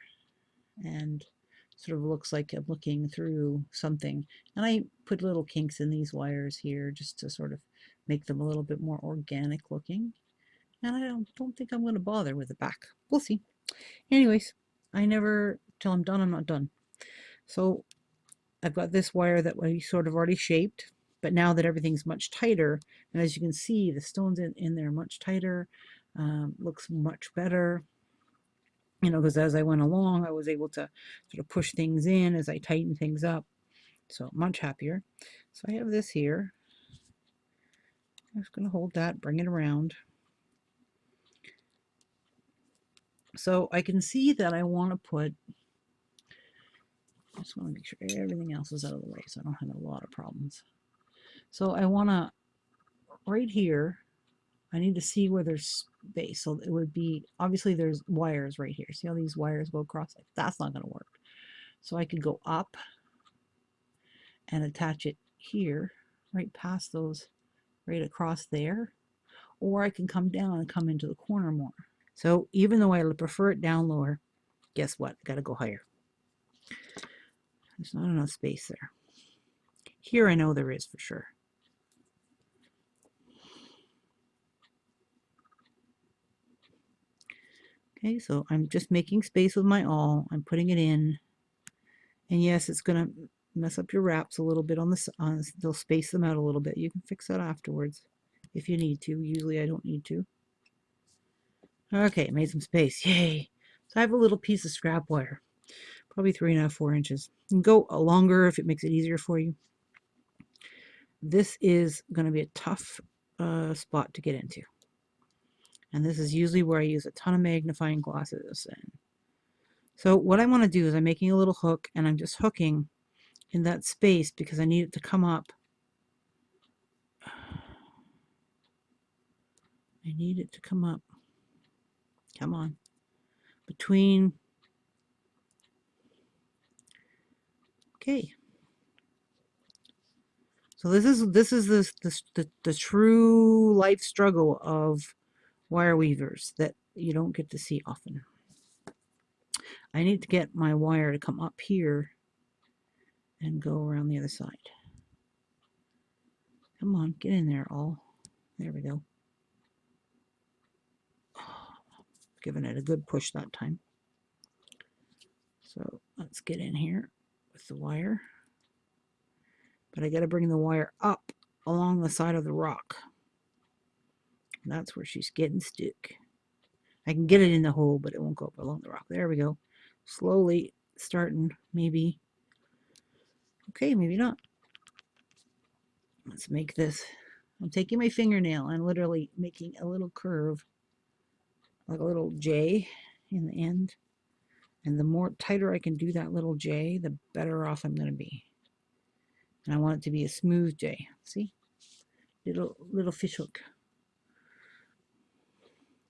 and sort of looks like I'm looking through something. And I put little kinks in these wires here just to sort of make them a little bit more organic looking. And I don't think I'm going to bother with the back. We'll see. Anyways, I never, till I'm done, I'm not done. So I've got this wire that we sort of already shaped, but now that everything's much tighter, and as you can see, the stones in there much tighter, looks much better. You know, because as I went along, I was able to sort of push things in as I tighten things up. So much happier. So I have this here. I'm just going to hold that, bring it around. So I can see that I want to put, I just want to make sure everything else is out of the way so I don't have a lot of problems. So I want to, right here, I need to see where there's space. So it would be, obviously there's wires right here. See how these wires go across? That's not going to work. So I could go up and attach it here, right past those, right across there. Or I can come down and come into the corner more. So even though I prefer it down lower, guess what? Got to go higher. There's not enough space there. Here I know there is for sure. Okay, so I'm just making space with my awl. I'm putting it in. And yes, it's going to mess up your wraps a little bit on this. They'll space them out a little bit. You can fix that afterwards if you need to. Usually I don't need to. Okay, made some space. Yay! So I have a little piece of scrap wire, probably 3.5, 4 inches. You can go longer if it makes it easier for you. This is going to be a tough spot to get into. And this is usually where I use a ton of magnifying glasses. And so what I want to do is I'm making a little hook, and I'm just hooking in that space because I need it to come up. I need it to come up. Come on. Between. Okay. So this is the true life struggle of wire weavers that you don't get to see often. I need to get my wire to come up here and go around the other side. Come on, get in there all. There we go. Giving it a good push that time. So let's get in here with the wire. But I got to bring the wire up along the side of the rock. And that's where she's getting stuck. I can get it in the hole, but it won't go up along the rock. There we go. Slowly starting, maybe. Okay, maybe not. Let's make this. I'm taking my fingernail and literally making a little curve, like a little J in the end. And the more tighter I can do that little J, the better off I'm going to be. And I want it to be a smooth J. See? Little fish hook.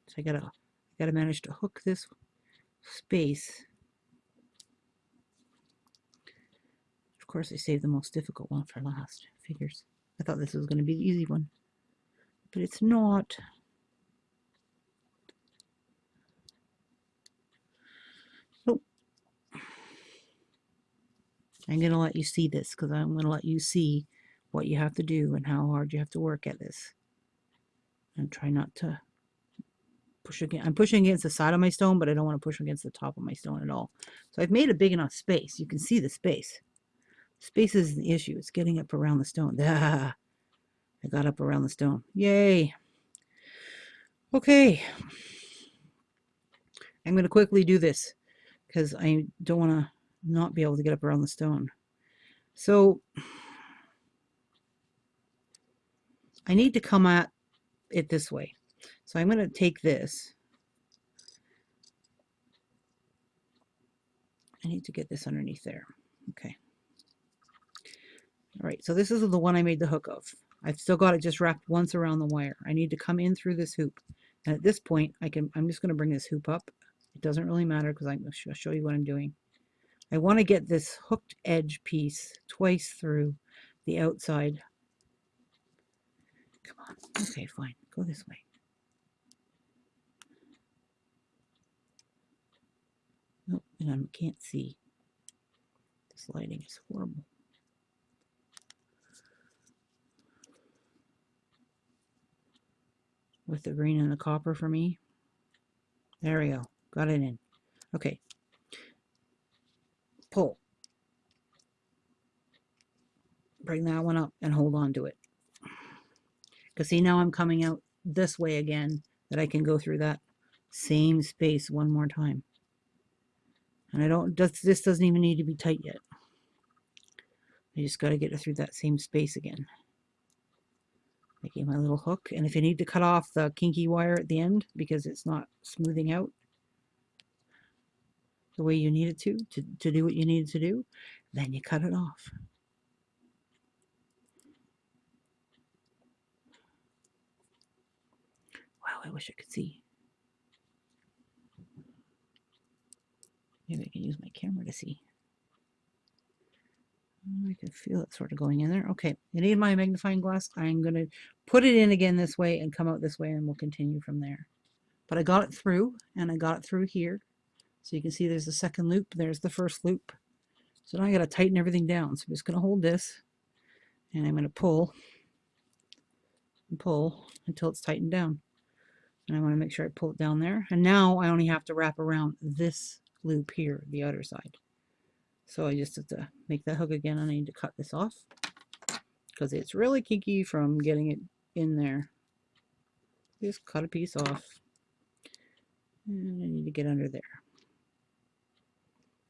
So I gotta manage to hook this space. Of course, I saved the most difficult one for last. Figures. I thought this was going to be the easy one, but it's not. Oh. I'm going to let you see this because I'm going to let you see what you have to do and how hard you have to work at this. And try not to push against. I'm pushing against the side of my stone, but I don't want to push against the top of my stone at all. So I've made a big enough space. You can see the space. Space is the issue. It's getting up around the stone. Ah, I got up around the stone. Yay. Okay. I'm going to quickly do this because I don't want to not be able to get up around the stone. So I need to come at it this way. So I'm going to take this. I need to get this underneath there. Okay. All right, so this is the one I made the hook of. I've still got it just wrapped once around the wire. I need to come in through this hoop. And at this point, I'm just going to bring this hoop up. It doesn't really matter because I'm going to show you what I'm doing. I want to get this hooked edge piece twice through the outside. Come on. Okay, fine. Go this way. Nope, and I can't see. This lighting is horrible. With the green and the copper for me. There we go. Got it in. Okay. Pull. Bring that one up and hold on to it. Because see, now I'm coming out this way again, that I can go through that same space one more time. And I don't, this doesn't even need to be tight yet. I just got to get it through that same space again. Making my little hook. And if you need to cut off the kinky wire at the end because it's not smoothing out the way you need it to do what you need to do, then you cut it off. Wow, I wish I could see. Maybe I can use my camera to see. I can feel it sort of going in there. Okay, I need my magnifying glass. I'm going to put it in again this way and come out this way, and we'll continue from there. But I got it through, and I got it through here. So you can see there's the second loop. There's the first loop. So now I got to tighten everything down. So I'm just going to hold this, and I'm going to pull and pull until it's tightened down. And I want to make sure I pull it down there. And now I only have to wrap around this loop here, the other side. So I just have to make that hook again, and I need to cut this off because it's really kinky from getting it in there. Just cut a piece off, and I need to get under there.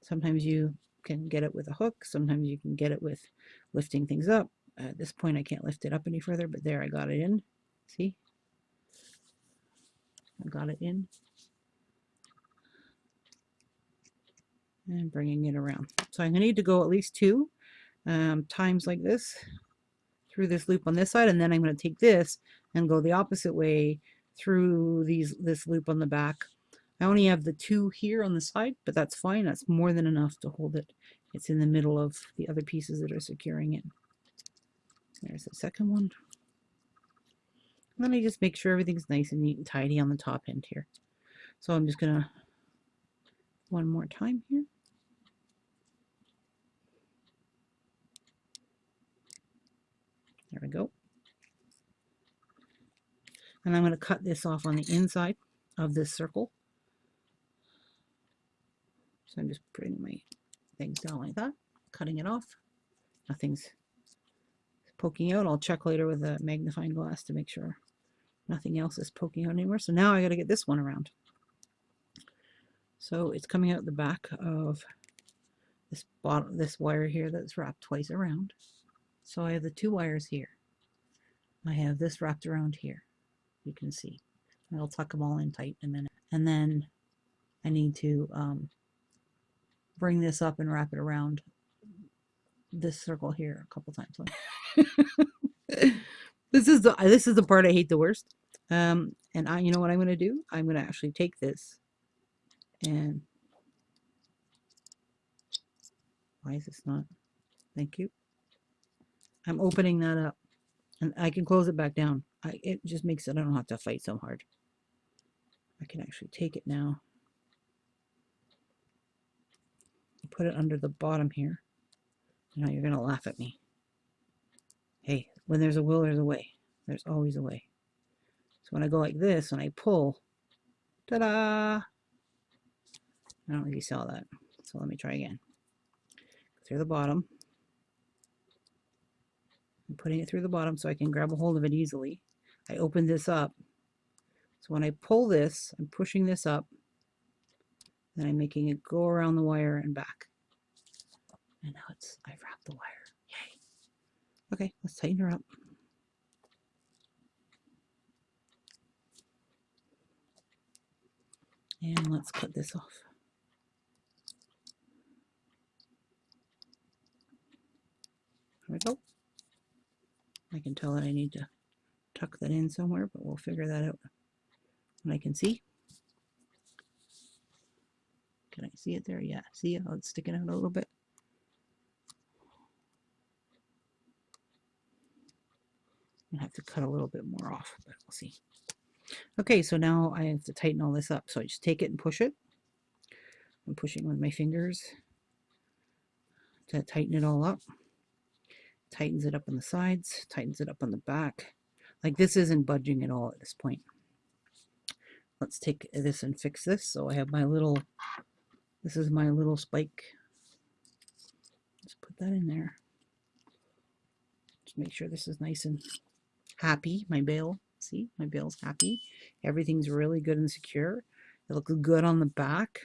Sometimes you can get it with a hook, sometimes you can get it with lifting things up. At this point I can't lift it up any further, but there, I got it in. See? I got it in. And bringing it around. So I'm going to need to go at least 2 times like this through this loop on this side, and then I'm going to take this and go the opposite way through this loop on the back. I only have the 2 here on the side, but that's fine. That's more than enough to hold it. It's in the middle of the other pieces that are securing it. There's the second one. Let me just make sure everything's nice and neat and tidy on the top end here. So I'm just gonna one more time here. There we go. And I'm going to cut this off on the inside of this circle. So I'm just putting my things down like that, cutting it off. Nothing's poking out. I'll check later with a magnifying glass to make sure nothing else is poking out anywhere. So now I got to get this one around. So it's coming out the back of this wire here that's wrapped twice around. So I have the 2 wires here. I have this wrapped around here. You can see. I'll tuck them all in tight in a minute. And then I need to bring this up and wrap it around this circle here a couple times. This is the part I hate the worst. And you know what I'm going to do? I'm going to actually take this and why is this not? Thank you. I'm opening that up, and I can close it back down. It just makes it I don't have to fight so hard. I can actually take it now. Put it under the bottom here. Now you're going to laugh at me. Hey, when there's a will, there's a way. There's always a way. So when I go like this, when I pull, ta-da! I don't know if you saw that. So let me try again. Through the bottom. I'm putting it through the bottom so I can grab a hold of it easily. I open this up. So when I pull this, I'm pushing this up. Then I'm making it go around the wire and back. And now I've wrapped the wire. Yay. Okay, let's tighten her up. And let's cut this off. There we go. I can tell that I need to tuck that in somewhere, but we'll figure that out when I can see. Can I see it there? Yeah, see how it's sticking out a little bit? I'm gonna have to cut a little bit more off, but we'll see. Okay, so now I have to tighten all this up. So I just take it and push it. I'm pushing with my fingers to tighten it all up. Tightens it up on the sides, tightens it up on the back. Like this isn't budging at all at this point. Let's take this and fix this. So I have my little, this is my little spike. Just put that in there. Just make sure this is nice and happy. My bail, see, my bail's happy. Everything's really good and secure. It looks good on the back.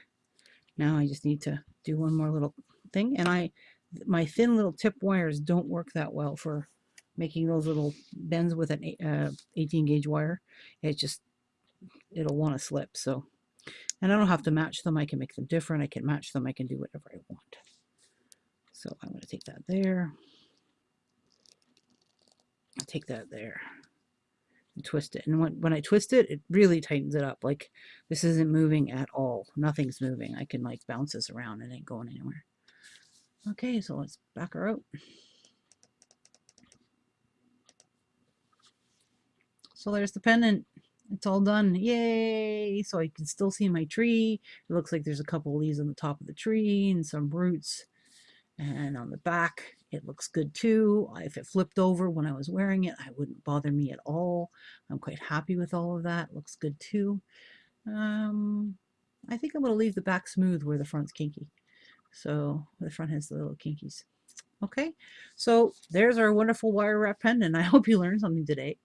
Now I just need to do one more little thing. And my thin little tip wires don't work that well for making those little bends with an 18 gauge wire. It'll want to slip. So, and I don't have to match them. I can make them different. I can match them. I can do whatever I want. So I'm going to take that there. I'll take that there and twist it. And when I twist it, it really tightens it up. Like this isn't moving at all. Nothing's moving. I can like bounce this around and it ain't going anywhere. Okay, so let's back her out. So there's the pendant. It's all done. Yay! So I can still see my tree. It looks like there's a couple of leaves on the top of the tree and some roots. And on the back, it looks good too. If it flipped over when I was wearing it, it wouldn't bother me at all. I'm quite happy with all of that. It looks good too. I think I'm going to leave the back smooth where the front's kinky. So the front has the little kinkies. Okay, so there's our wonderful wire wrap pendant. I hope you learned something today.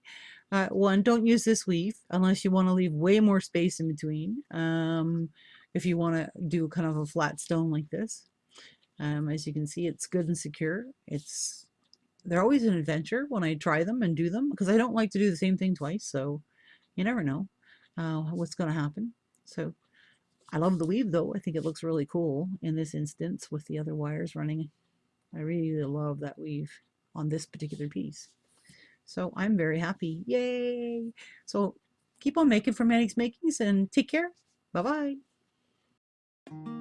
One, don't use this weave unless you want to leave way more space in between. If you want to do kind of a flat stone like this. As you can see, it's good and secure. They're always an adventure when I try them and do them, because I don't like to do the same thing twice. So you never know what's going to happen. So I love the weave though. I think it looks really cool in this instance with the other wires running. I really love that weave on this particular piece. So I'm very happy. Yay! So keep on making for Manny's Makings and take care. Bye bye.